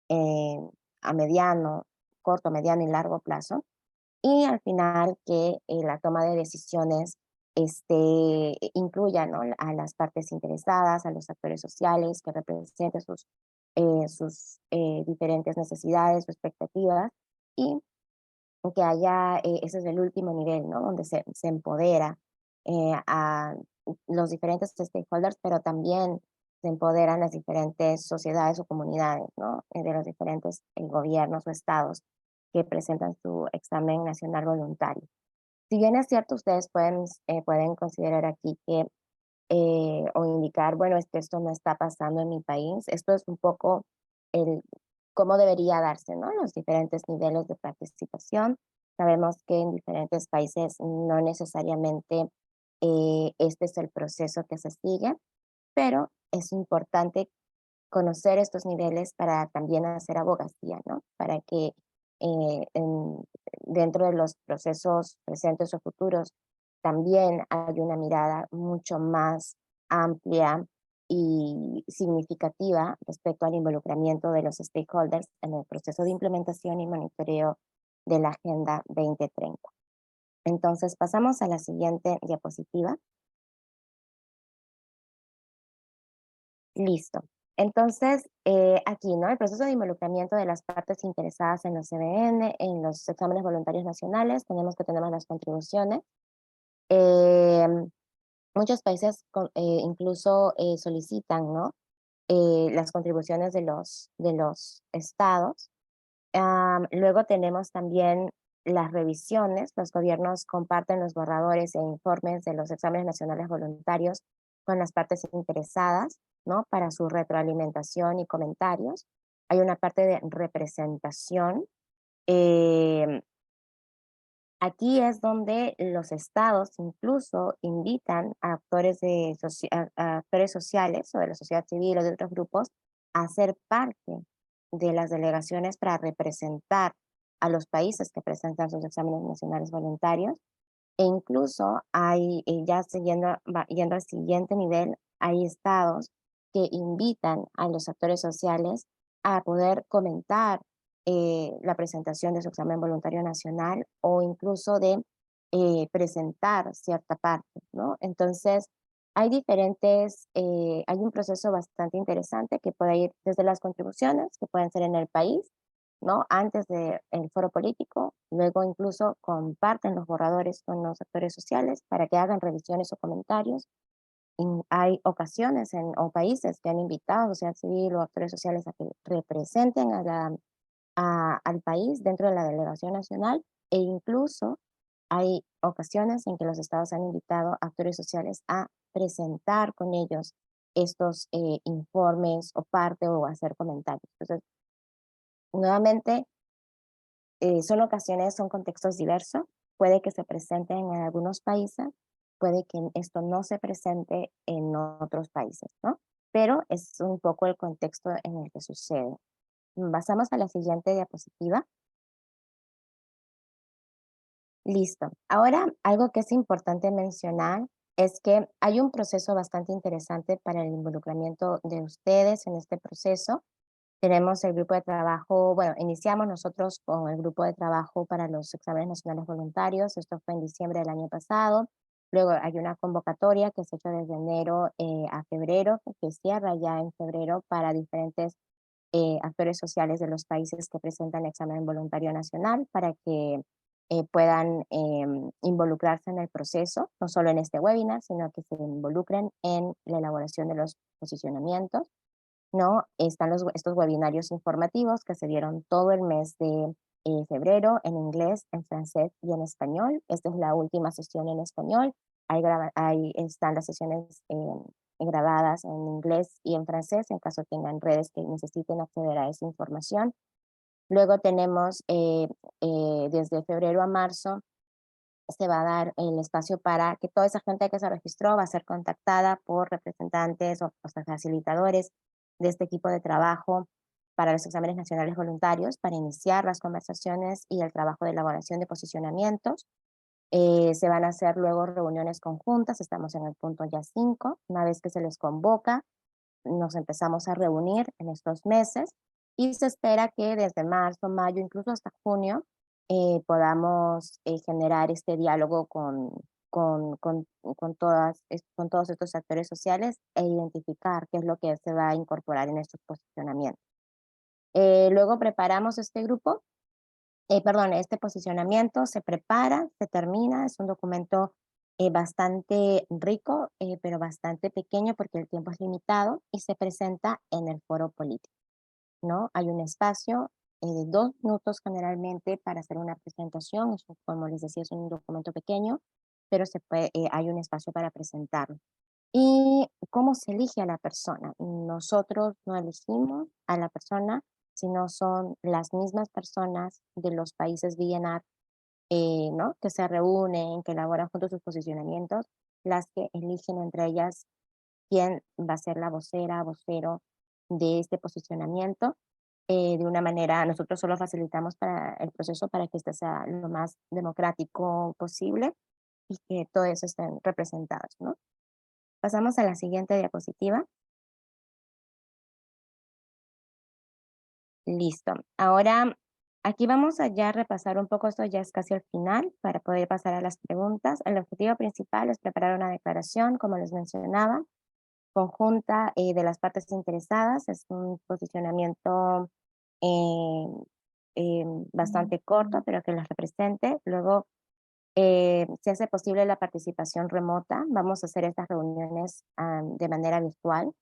eh, a mediano, corto, mediano y largo plazo. Y al final que la toma de decisiones incluya, ¿no?, a las partes interesadas, a los actores sociales, que representen sus diferentes necesidades o expectativas, y que haya, ese es el último nivel, ¿no?, donde se empodera a los diferentes stakeholders, pero también se empoderan las diferentes sociedades o comunidades, ¿no?, de los diferentes gobiernos o estados que presentan su examen nacional voluntario. Si bien es cierto, ustedes pueden considerar aquí que o indicar, bueno, es que esto no está pasando en mi país. Esto es un poco el cómo debería darse, ¿no?, los diferentes niveles de participación. Sabemos que en diferentes países no necesariamente este es el proceso que se sigue, pero es importante conocer estos niveles para también hacer abogacía, ¿no? Para que eh, en- dentro de los procesos presentes o futuros también hay una mirada mucho más amplia y significativa respecto al involucramiento de los stakeholders en el proceso de implementación y monitoreo de la Agenda 2030. Entonces, pasamos a la siguiente diapositiva. Listo. Entonces, aquí, ¿no? El proceso de involucramiento de las partes interesadas en los CBN, en los exámenes voluntarios nacionales, tenemos que tener las contribuciones. Em, Muchos países incluso solicitan, ¿no?, las contribuciones de los estados. Luego tenemos también las revisiones. Los gobiernos comparten los borradores e informes de los exámenes nacionales voluntarios con las partes interesadas, ¿no?, para su retroalimentación y comentarios. hay una parte de representación. eh, Aquí es donde los estados incluso invitan a actores, a actores sociales o de la sociedad civil o de otros grupos a ser parte de las delegaciones para representar a los países que presentan sus exámenes nacionales voluntarios. E incluso hay, ya yendo al siguiente nivel, hay estados que invitan a los actores sociales a poder comentar la presentación de su examen voluntario nacional o incluso de presentar cierta parte, ¿no? Entonces, hay un proceso bastante interesante que puede ir desde las contribuciones, que pueden ser en el país, ¿no? Antes del foro político, luego incluso comparten los borradores con los actores sociales para que hagan revisiones o comentarios. Y hay ocasiones o países que han invitado a sociedad civil o actores sociales a que representen al país dentro de la delegación nacional, e incluso hay ocasiones en que los estados han invitado a actores sociales a presentar con ellos estos informes o parte o hacer comentarios. Entonces, nuevamente, son contextos diversos, puede que se presenten en algunos países, puede que esto no se presente en otros países, ¿no? Pero es un poco el contexto en el que sucede. Pasamos a la siguiente diapositiva. Listo. Ahora, algo que es importante mencionar es que hay un proceso bastante interesante para el involucramiento de ustedes en este proceso. Tenemos el grupo de trabajo, bueno, iniciamos nosotros con el grupo de trabajo para los exámenes nacionales voluntarios, esto fue en diciembre del año pasado. Luego hay una convocatoria que se ha hecho desde enero a febrero, que cierra ya en febrero para diferentes actores sociales de los países que presentan examen voluntario nacional para que puedan involucrarse en el proceso, no solo en este webinar, sino que se involucren en la elaboración de los posicionamientos, ¿no? Están estos webinarios informativos que se dieron todo el mes de febrero en inglés, en francés y en español. Esta es la última sesión en español. Ahí están las sesiones grabadas en inglés y en francés en caso tengan redes que necesiten acceder a esa información. Luego tenemos desde febrero a marzo se va a dar el espacio para que toda esa gente que se registró va a ser contactada por representantes o sea, facilitadores de este equipo de trabajo para los exámenes nacionales voluntarios para iniciar las conversaciones y el trabajo de elaboración de posicionamientos. Se van a hacer luego reuniones conjuntas, estamos en el punto ya 5. Una vez que se les convoca, nos empezamos a reunir en estos meses y se espera que desde marzo, mayo, incluso hasta junio, podamos generar este diálogo con todos estos actores sociales e identificar qué es lo que se va a incorporar en estos posicionamientos. Luego preparamos este grupo, perdón, este posicionamiento se prepara, se termina, es un documento bastante rico, pero bastante pequeño porque el tiempo es limitado y se presenta en el foro político, ¿no? Hay un espacio de 2 minutos generalmente para hacer una presentación, como les decía, es un documento pequeño, pero hay un espacio para presentarlo. ¿Y cómo se elige a la persona? Nosotros no elegimos a la persona, sino son las mismas personas de los países VNR, ¿no? Que se reúnen, que elaboran juntos sus posicionamientos, las que eligen entre ellas quién va a ser la vocera, vocero de este posicionamiento. De una manera, nosotros solo facilitamos para el proceso para que este sea lo más democrático posible y que todo eso estén representados, ¿no? Pasamos a la siguiente diapositiva. Listo. Ahora, aquí vamos a ya repasar un poco, esto ya es casi al final, para poder pasar a las preguntas. El objetivo principal es preparar una declaración, como les mencionaba, conjunta de las partes interesadas. Es un posicionamiento eh, bastante corto, pero que las represente. Luego, se hace posible la participación remota. Vamos a hacer estas reuniones de manera virtual.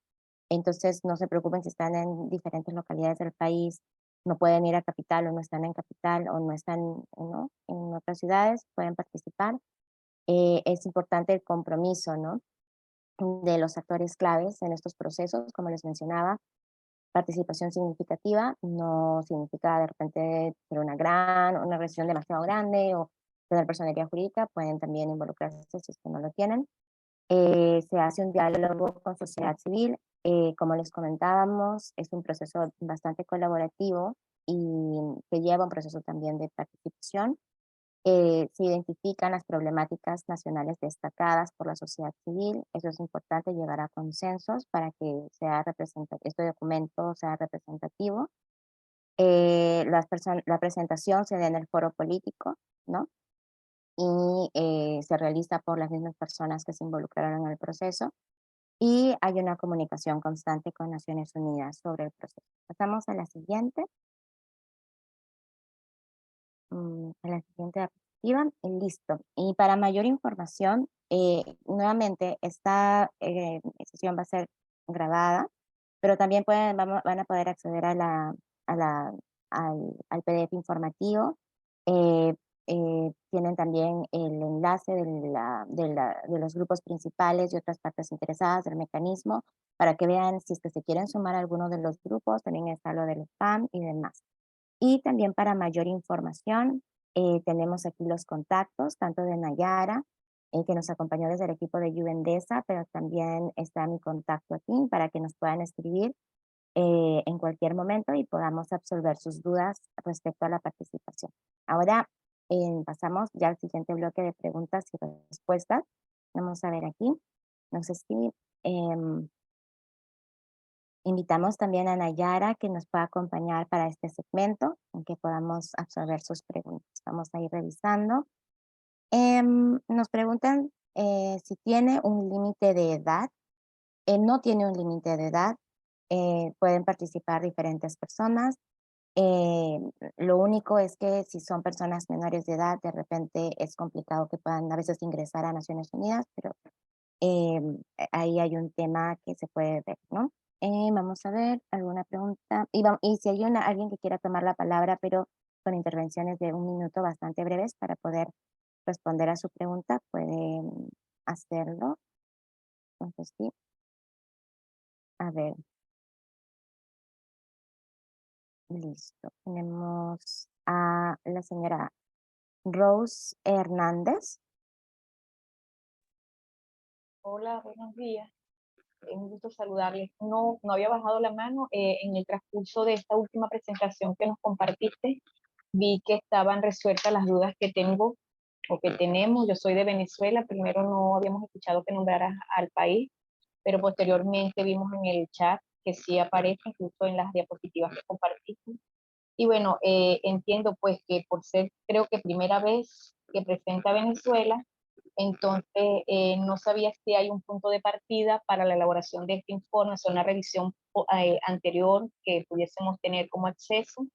Entonces, no se preocupen si están en diferentes localidades del país, no pueden ir a capital o no están en capital o no están, ¿no? En otras ciudades, pueden participar. Es importante el compromiso, ¿no? De los actores claves en estos procesos, como les mencionaba. participación significativa no significa de repente ser una organización demasiado grande o tener personería jurídica, pueden también involucrarse si es que no lo tienen. Se hace un diálogo con sociedad civil. Como les comentábamos, es un proceso bastante colaborativo y que lleva un proceso también de participación. Se identifican las problemáticas nacionales destacadas por la sociedad civil. Eso es importante, llegar a consensos para que este documento sea representativo. La presentación se da en el foro político, ¿no? Y se realiza por las mismas personas que se involucraron en el proceso. Y hay una comunicación constante con Naciones Unidas sobre el proceso. Pasamos a la siguiente diapositiva y listo. Y para mayor información, nuevamente esta sesión va a ser grabada, pero también van a poder acceder a la, al PDF informativo. Eh, Tienen también el enlace de los grupos principales y otras partes interesadas del mecanismo para que vean si es que se quieren sumar a alguno de los grupos. También está lo del spam y demás. Y también para mayor información, tenemos aquí los contactos, tanto de Nayara, que nos acompañó desde el equipo de Juvendesa, pero también está mi contacto aquí para que nos puedan escribir en cualquier momento y podamos absolver sus dudas respecto a la participación. Ahora pasamos ya al siguiente bloque de preguntas y respuestas. Vamos a ver aquí. No sé si invitamos también a Nayara que nos pueda acompañar para este segmento, en que podamos absorber sus preguntas. Vamos a ir revisando. Nos preguntan si tiene un límite de edad. No tiene un límite de edad. Pueden participar diferentes personas. Eh, lo único es que si son personas menores de edad, de repente es complicado que puedan a veces ingresar a Naciones Unidas, pero ahí hay un tema que se puede ver, ¿no? Vamos a ver alguna pregunta. Y si hay alguien que quiera tomar la palabra, pero con intervenciones de 1 minuto bastante breves para poder responder a su pregunta, puede hacerlo. Entonces, sí. A ver, listo. Tenemos a la señora Rose Hernández.
Hola, buenos días. Un gusto saludarles. No había bajado la mano. En el transcurso de esta última presentación que nos compartiste, vi que estaban resueltas las dudas que tengo o que tenemos. Yo soy de Venezuela. Primero no habíamos escuchado que nombraras al país, pero posteriormente vimos en el chat que sí aparece, incluso en las diapositivas que compartiste. Y bueno, entiendo pues que por ser, creo que primera vez que presenta Venezuela, entonces no sabía si hay un punto de partida para la elaboración de este informe, o sea, una revisión anterior que pudiésemos tener como acceso.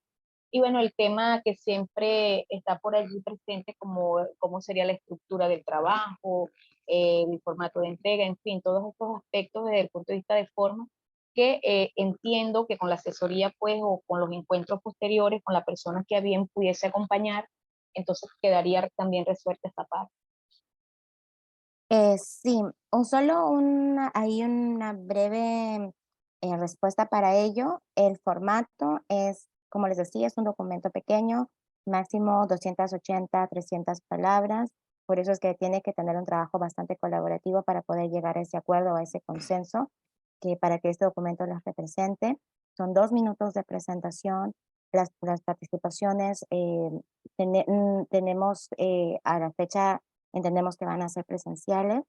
Y bueno, el tema que siempre está por allí presente, como cómo sería la estructura del trabajo, el formato de entrega, en fin, todos estos aspectos desde el punto de vista de forma, que entiendo que con la asesoría, pues, o con los encuentros posteriores, con la persona que a bien pudiese acompañar, entonces quedaría también resuelta esta parte.
Sí, hay una breve respuesta para ello. El formato es, como les decía, es un documento pequeño, máximo 280, 300 palabras. Por eso es que tiene que tener un trabajo bastante colaborativo para poder llegar a ese acuerdo, a ese consenso, que para que este documento los represente. Son 2 minutos de presentación. Las participaciones, tenemos a la fecha. Entendemos que van a ser presenciales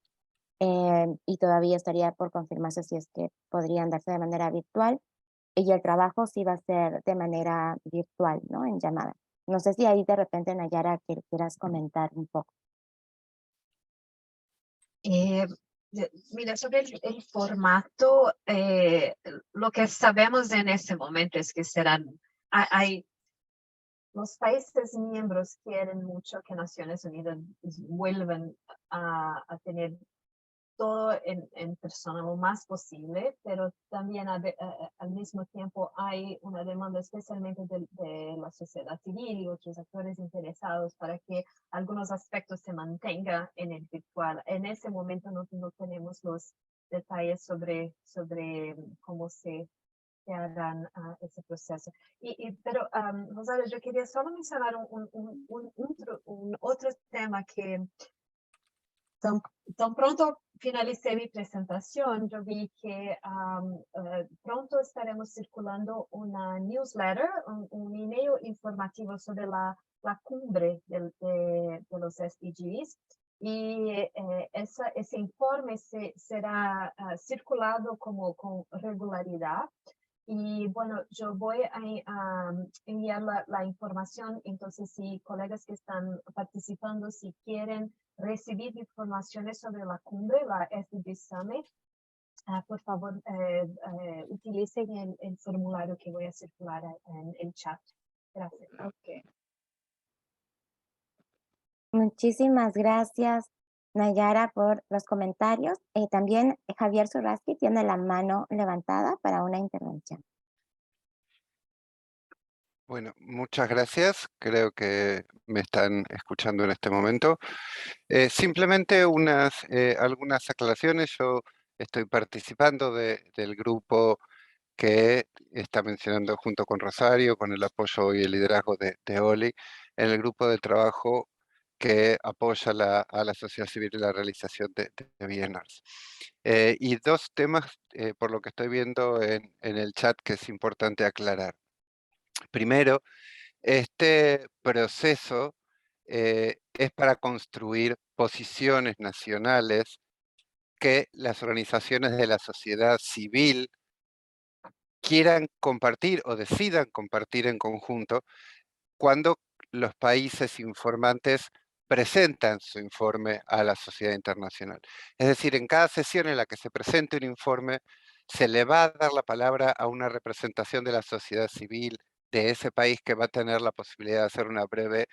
y todavía estaría por confirmarse si es que podrían darse de manera virtual. Y el trabajo sí va a ser de manera virtual, ¿no? En llamada. No sé si ahí de repente, Nayara, quieras comentar un poco.
Eh, Mira, sobre el formato, lo que sabemos en este momento es que los países miembros quieren mucho que Naciones Unidas vuelvan a tener todo en persona lo más posible, pero también al mismo tiempo hay una demanda especialmente de la sociedad civil y otros actores interesados para que algunos aspectos se mantengan en el virtual. En ese momento no tenemos los detalles sobre cómo se que harán ese proceso. Pero, Rosario, yo quería solo mencionar un otro tema que tan pronto finalicé mi presentación, yo vi que pronto estaremos circulando una newsletter, un email informativo sobre la cumbre de los SDGs. Y ese informe será circulado con regularidad. Y bueno, yo voy a enviar la información, entonces si colegas que están participando, si quieren recibir informaciones sobre la cumbre, la SDG Summit, por favor utilicen el formulario que voy a circular en el chat. Gracias.
Ok.
Muchísimas gracias, Nayara, por los comentarios. También Javier Zurrasky tiene la mano levantada para una intervención.
Bueno, muchas gracias. Creo que me están escuchando en este momento. Simplemente algunas aclaraciones. Yo estoy participando del grupo que está mencionando junto con Rosario, con el apoyo y el liderazgo de Oli, en el grupo de trabajo que apoya a la sociedad civil en la realización de webinars. Y dos temas, por lo que estoy viendo en el chat, que es importante aclarar. Primero, este proceso es para construir posiciones nacionales que las organizaciones de la sociedad civil quieran compartir o decidan compartir en conjunto cuando los países informantes presentan su informe a la sociedad internacional. Es decir, en cada sesión en la que se presente un informe, se le va a dar la palabra a una representación de la sociedad civil de ese país que va a tener la posibilidad de hacer una breve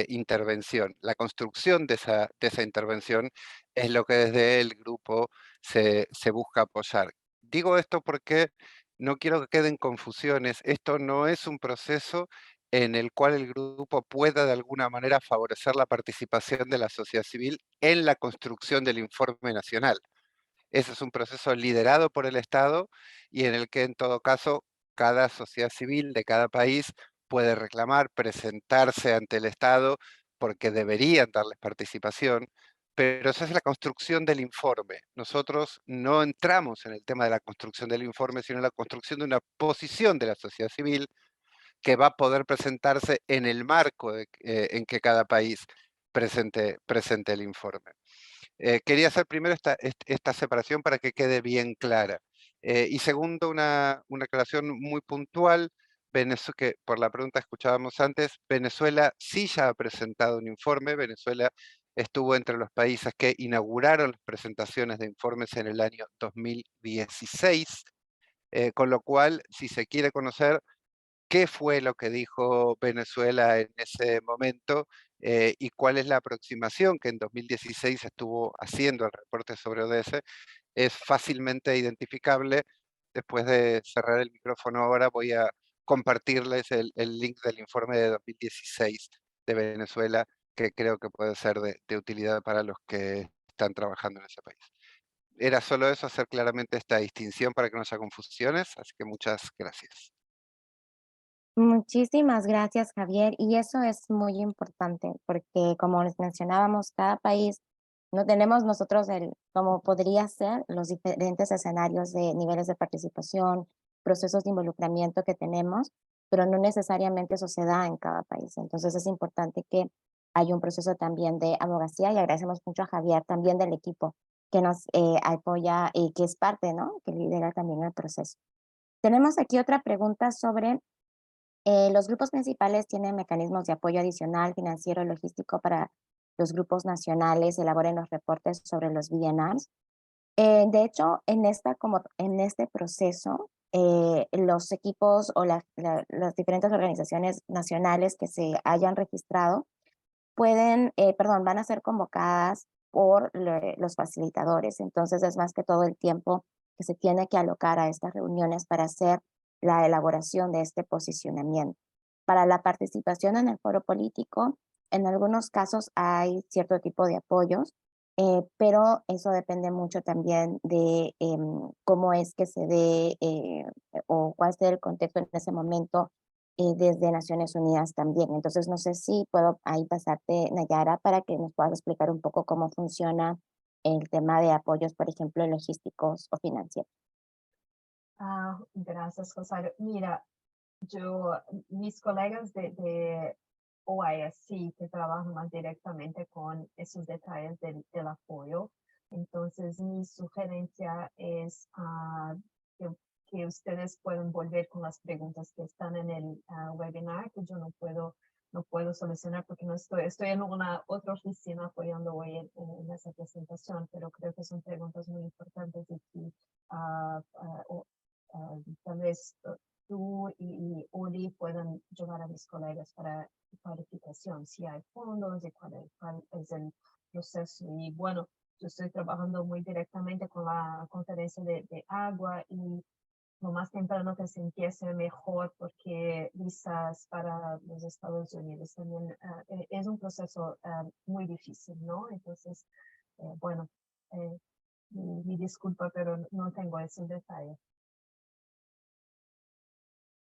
intervención. La construcción de esa intervención es lo que desde el grupo se busca apoyar. Digo esto porque no quiero que queden confusiones. Esto no es un proceso en el cual el grupo pueda de alguna manera favorecer la participación de la sociedad civil en la construcción del informe nacional. Ese es un proceso liderado por el Estado y en el que en todo caso cada sociedad civil de cada país puede reclamar, presentarse ante el Estado porque deberían darles participación, pero esa es la construcción del informe. Nosotros no entramos en el tema de la construcción del informe, sino en la construcción de una posición de la sociedad civil que va a poder presentarse en el marco en que cada país presente el informe. Quería hacer primero esta separación para que quede bien clara. Y segundo, una aclaración muy puntual, que por la pregunta que escuchábamos antes, Venezuela sí ya ha presentado un informe. Venezuela estuvo entre los países que inauguraron las presentaciones de informes en el año 2016, con lo cual, si se quiere conocer qué fue lo que dijo Venezuela en ese momento y cuál es la aproximación que en 2016 estuvo haciendo el reporte sobre ODS, es fácilmente identificable. Después de cerrar el micrófono ahora voy a compartirles el link del informe de 2016 de Venezuela, que creo que puede ser de utilidad para los que están trabajando en ese país. Era solo eso, hacer claramente esta distinción para que no haya confusiones, así que muchas gracias.
Muchísimas gracias, Javier. Y eso es muy importante porque, como les mencionábamos, cada país no tenemos nosotros como podría ser los diferentes escenarios de niveles de participación, procesos de involucramiento que tenemos, pero no necesariamente eso se da en cada país. Entonces es importante que haya un proceso también de abogacía y agradecemos mucho a Javier también del equipo que nos apoya y que es parte, ¿no? Que lidera también el proceso. Tenemos aquí otra pregunta sobre los grupos principales tienen mecanismos de apoyo adicional, financiero y logístico para los grupos nacionales elaboren los reportes sobre los VNRs. De hecho, en este proceso, los equipos o las diferentes organizaciones nacionales que se hayan registrado van a ser convocadas por los facilitadores. Entonces, es más que todo el tiempo que se tiene que alocar a estas reuniones para hacer la elaboración de este posicionamiento. Para la participación en el foro político, en algunos casos hay cierto tipo de apoyos. pero eso depende mucho también de cómo es que se dé o cuál sea el contexto en ese momento desde Naciones Unidas también. Entonces, no sé si puedo ahí pasarte, Nayara, para que nos puedas explicar un poco cómo funciona el tema de apoyos, por ejemplo, logísticos o financieros.
Gracias, Rosario. Mira, mis colegas de OISC que trabajan más directamente con esos detalles del apoyo, entonces mi sugerencia es que ustedes pueden volver con las preguntas que están en el webinar, que yo no puedo solucionar porque no estoy en una otra oficina apoyando hoy en esa presentación, pero creo que son preguntas muy importantes y que tal vez tú y Uli puedan llevar a mis colegas para clarificación, si hay fondos y cuál es el proceso. Y bueno, yo estoy trabajando muy directamente con la conferencia de agua y lo más temprano que se empiece mejor porque visas para los Estados Unidos también es un proceso muy difícil, ¿no? Entonces, bueno, mi disculpa, pero no tengo esos detalles.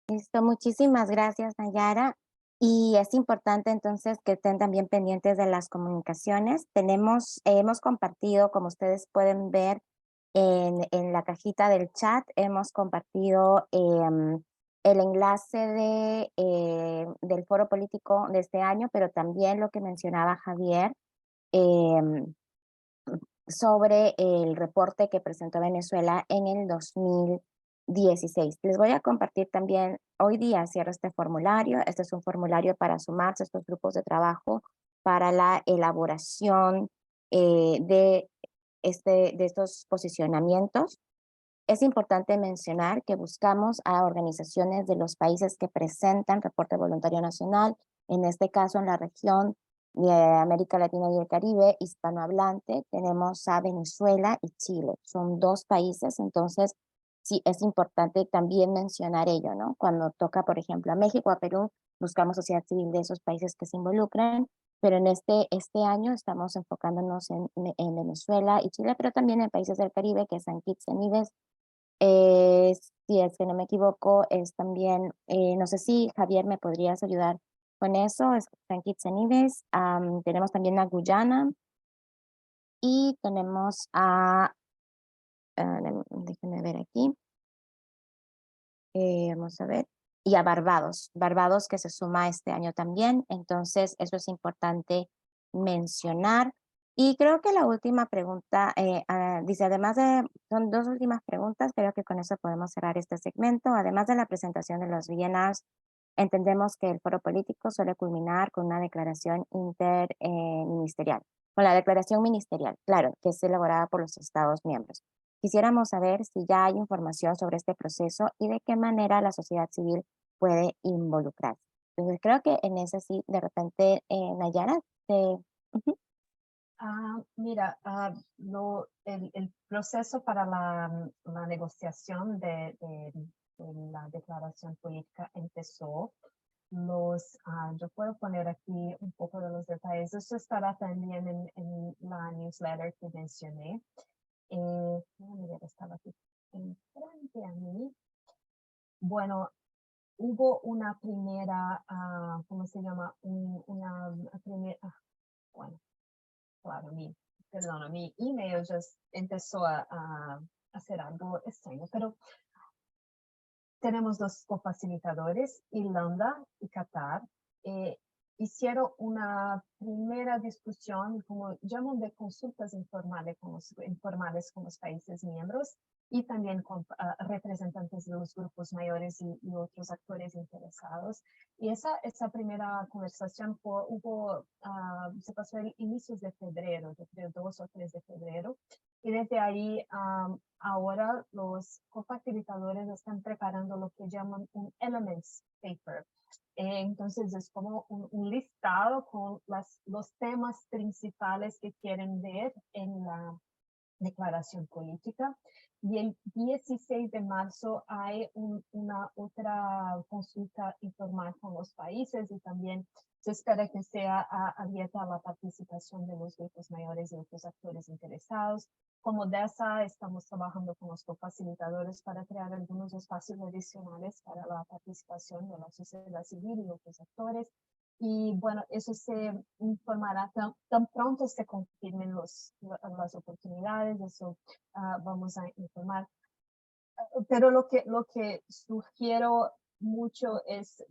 Listo, muchísimas gracias, Nayara. Y es importante entonces que estén también pendientes de las comunicaciones. Hemos compartido, como ustedes pueden ver en la cajita del chat, hemos compartido el enlace del foro político de este año, pero también lo que mencionaba Javier em, sobre el reporte que presentó Venezuela en el 2016. Les voy a compartir también, hoy día cierro este formulario. Este es un formulario para sumarse a estos grupos de trabajo para la elaboración de estos posicionamientos. Es importante mencionar que buscamos a organizaciones de los países que presentan reporte voluntario nacional, en este caso en la región de América Latina y el Caribe, hispanohablante, tenemos a Venezuela y Chile. Son 2 países, entonces sí es importante también mencionar ello, ¿no? Cuando toca, por ejemplo, a México, a Perú, buscamos sociedad civil de esos países que se involucran, pero en este año estamos enfocándonos en Venezuela y Chile, pero también en países del Caribe, que es San Kitts y Nevis. Si es que no me equivoco, es también, no sé si Javier me podrías ayudar con eso, es San Kitts y Nevis. Tenemos también a Guyana y tenemos déjenme ver aquí, vamos a ver, y a Barbados que se suma este año también, entonces eso es importante mencionar. Y creo que la última pregunta, dice, son 2 últimas preguntas, creo que con eso podemos cerrar este segmento. Además de la presentación de los VNRs, entendemos que el foro político suele culminar con una declaración interministerial, con la declaración ministerial, claro, que es elaborada por los Estados miembros. Quisiéramos saber si ya hay información sobre este proceso y de qué manera la sociedad civil puede involucrarse. Entonces creo que en ese sí, de repente, Nayara, ujú.
Mira, el proceso para la negociación de la declaración política empezó. Yo puedo poner aquí un poco de los detalles. Eso estará también en la newsletter que mencioné. Déjame ver, estaba aquí enfrente a mí. Bueno, hubo una primera, ¿cómo se llama? Una primera, bueno, claro, mi email ya empezó a hacer algo extraño, pero tenemos 2 cofacilitadores, Irlanda y Qatar. Hicieron una primera discusión, como llaman, de consultas informales con los países miembros y también con representantes de los grupos mayores y otros actores interesados. Y esa primera conversación se pasó el inicios de febrero, yo creo 2 o 3 de febrero. Y desde ahí, ahora los cofacilitadores están preparando lo que llaman un Elements Paper. Entonces es como un listado con los temas principales que quieren ver en declaración política. Y el 16 de marzo hay una otra consulta informal con los países y también se espera que sea abierta a la participación de los grupos mayores y otros actores interesados. Como DESA, estamos trabajando con los cofacilitadores para crear algunos espacios adicionales para la participación de la sociedad civil y otros actores. Y bueno, eso se informará tan pronto se confirmen las oportunidades, eso vamos a informar. Pero lo que sugiero mucho es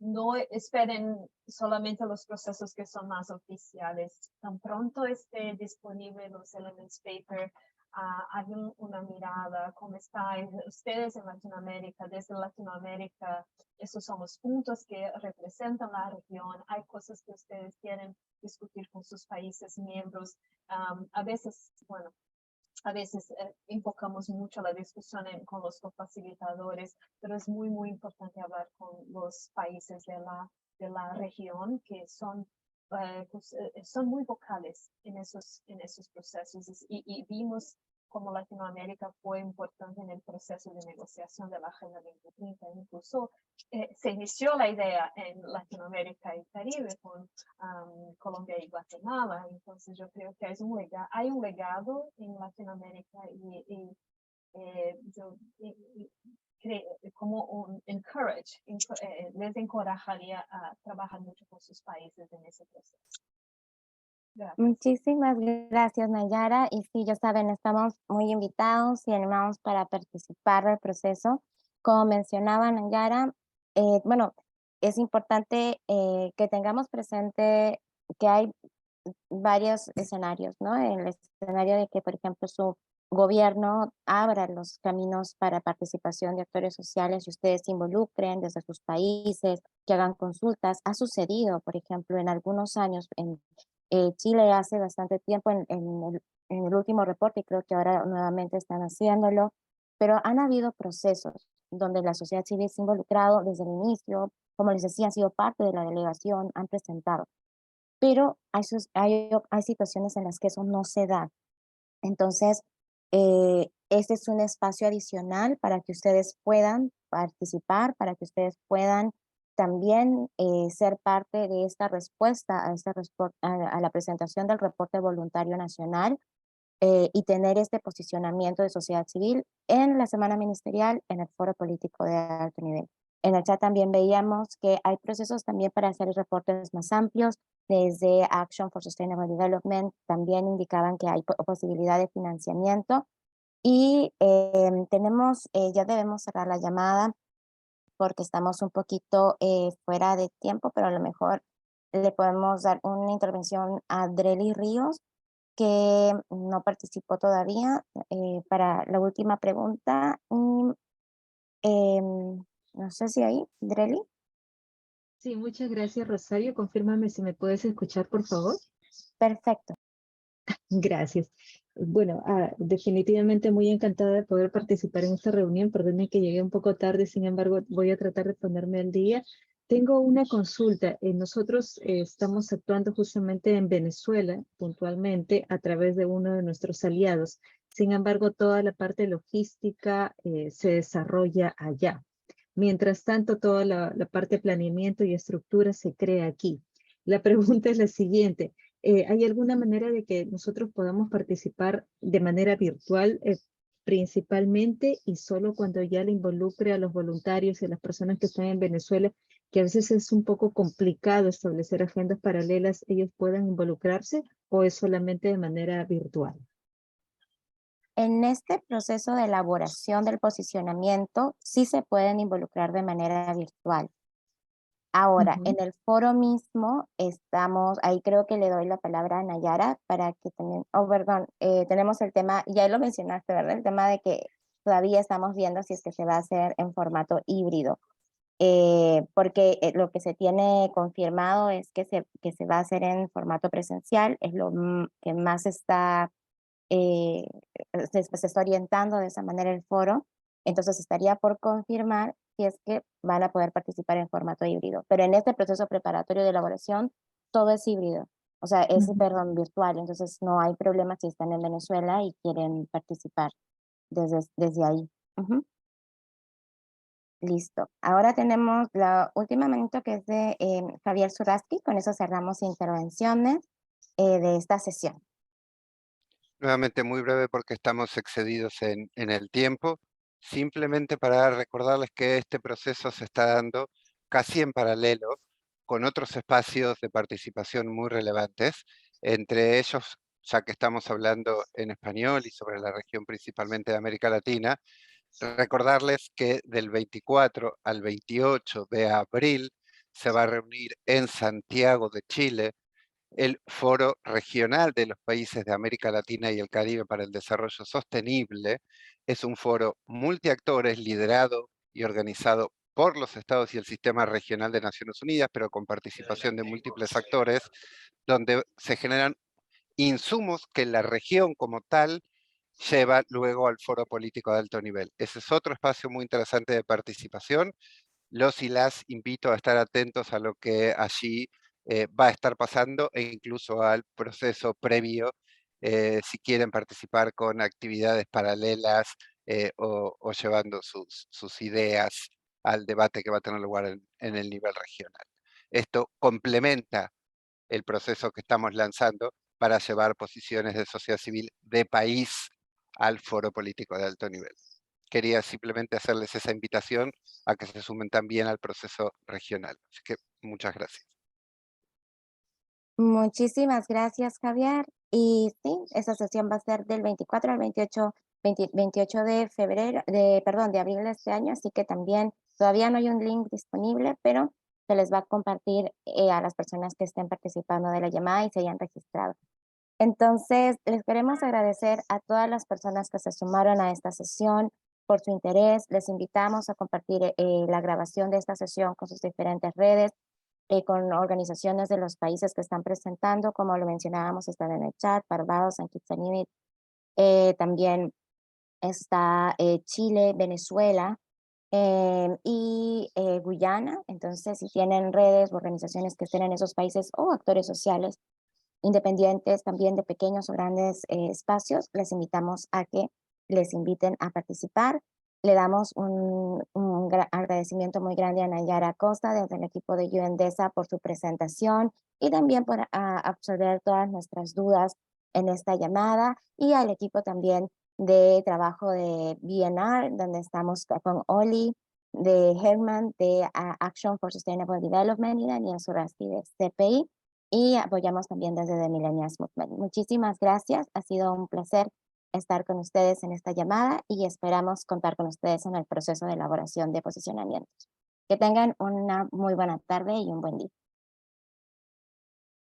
no esperen solamente los procesos que son más oficiales. Tan pronto esté disponible los Elements Paper, hagan una mirada, cómo están ustedes en Latinoamérica, desde Latinoamérica, esos son los puntos que representan la región, hay cosas que ustedes quieren discutir con sus países miembros, a veces, bueno, a veces enfocamos mucho la discusión con los cofacilitadores, pero es muy, muy importante hablar con los países de la región que son, son muy vocales en esos procesos. Y vimos como Latinoamérica fue importante en el proceso de negociación de la Agenda 2030. Incluso se inició la idea en Latinoamérica y Caribe con Colombia y Guatemala. Entonces yo creo que hay un legado en Latinoamérica y yo creo como un les encorajaría a trabajar mucho con sus países en ese proceso. Gracias.
Muchísimas gracias, Nayara. Y sí, ya saben, estamos muy invitados y animados para participar del proceso. Como mencionaba Nayara, bueno, es importante que tengamos presente que hay varios escenarios, ¿no? El escenario de que, por ejemplo, su gobierno abra los caminos para participación de actores sociales y ustedes se involucren desde sus países, que hagan consultas. Ha sucedido, por ejemplo, en algunos años en Chile hace bastante tiempo en el último reporte, y creo que ahora nuevamente están haciéndolo, pero han habido procesos donde la sociedad civil se ha involucrado desde el inicio, como les decía, han sido parte de la delegación, han presentado, pero hay situaciones en las que eso no se da. Entonces, este es un espacio adicional para que ustedes puedan participar, para que ustedes puedan también ser parte de esta respuesta a la presentación del reporte voluntario nacional y tener este posicionamiento de sociedad civil en la semana ministerial, en el foro político de alto nivel. En el chat también veíamos que hay procesos también para hacer reportes más amplios, desde Action for Sustainable Development también indicaban que hay posibilidad de financiamiento y ya debemos cerrar la llamada porque estamos un poquito fuera de tiempo, pero a lo mejor le podemos dar una intervención a Dreli Ríos, que no participó todavía, para la última pregunta. No sé si ahí, Dreli.
Sí, muchas gracias, Rosario. Confírmame si me puedes escuchar, por favor.
Perfecto.
Gracias. Bueno, definitivamente muy encantada de poder participar en esta reunión. Perdone que llegué un poco tarde, sin embargo, voy a tratar de ponerme al día. Tengo una consulta. Nosotros estamos actuando justamente en Venezuela, puntualmente, a través de uno de nuestros aliados. Sin embargo, toda la parte logística se desarrolla allá. Mientras tanto, toda la parte de planeamiento y estructura se crea aquí. La pregunta es la siguiente. ¿Hay alguna manera de que nosotros podamos participar de manera virtual principalmente y solo cuando ya le involucre a los voluntarios y a las personas que están en Venezuela, que a veces es un poco complicado establecer agendas paralelas, ellos puedan involucrarse o es solamente de manera virtual?
En este proceso de elaboración del posicionamiento, sí se pueden involucrar de manera virtual. Ahora, en el foro mismo estamos, ahí creo que le doy la palabra a Nayara para que también, perdón, tenemos el tema, ya lo mencionaste, ¿verdad? El tema de que todavía estamos viendo si es que se va a hacer en formato híbrido, porque lo que se tiene confirmado es que se va a hacer en formato presencial, es lo que más está, se está orientando de esa manera el foro, entonces estaría por confirmar si es que van a poder participar en formato híbrido. Pero en este proceso preparatorio de elaboración, todo es híbrido. O sea, es,
Ujú.
perdón, virtual, entonces no hay problema si están en Venezuela y quieren participar desde ahí. Ujú. Listo. Ahora tenemos la última minuto que es de Javier Zurasti. Con eso cerramos intervenciones de esta sesión.
Nuevamente muy breve porque estamos excedidos en el tiempo. Simplemente para recordarles que este proceso se está dando casi en paralelo con otros espacios de participación muy relevantes, entre ellos, ya que estamos hablando en español y sobre la región principalmente de América Latina, recordarles que del 24 al 28 de abril se va a reunir en Santiago de Chile el Foro Regional de los Países de América Latina y el Caribe para el Desarrollo Sostenible. Es un foro multiactores liderado y organizado por los estados y el Sistema Regional de Naciones Unidas, pero con participación de múltiples actores, donde se generan insumos que la región como tal lleva luego al foro político de alto nivel. Ese es otro espacio muy interesante de participación. Los y las invito a estar atentos a lo que allí va a estar pasando e incluso al proceso previo, si quieren participar con actividades paralelas o llevando sus ideas al debate que va a tener lugar en el nivel regional. Esto complementa el proceso que estamos lanzando para llevar posiciones de sociedad civil de país al foro político de alto nivel. Quería simplemente hacerles esa invitación a que se sumen también al proceso regional. Así que muchas gracias.
Muchísimas gracias, Javier. Y sí, esa sesión va a ser del 24 al 28 de febrero, de abril de este año, así que también todavía no hay un link disponible, pero se les va a compartir a las personas que estén participando de la llamada y se hayan registrado. Entonces, les queremos agradecer a todas las personas que se sumaron a esta sesión por su interés. Les invitamos a compartir la grabación de esta sesión con sus diferentes redes, con organizaciones de los países que están presentando, como lo mencionábamos, están en el chat, Barbados, San Kitts and Nevis, también está Chile, Venezuela y Guyana. Entonces, si tienen redes o organizaciones que estén en esos países o actores sociales independientes también de pequeños o grandes espacios, les invitamos a que les inviten a participar. Le damos un agradecimiento muy grande a Nayara Costa desde el equipo de UNDESA por su presentación y también por absorber todas nuestras dudas en esta llamada, y al equipo también de trabajo de BNR, donde estamos con Oli, de Herman, de Action for Sustainable Development, y Daniel Surasti de CPI, y apoyamos también desde The Millennials Movement. Muchísimas gracias, ha sido un placer estar con ustedes en esta llamada y esperamos contar con ustedes en el proceso de elaboración de posicionamientos. Que tengan una muy buena tarde y un buen día.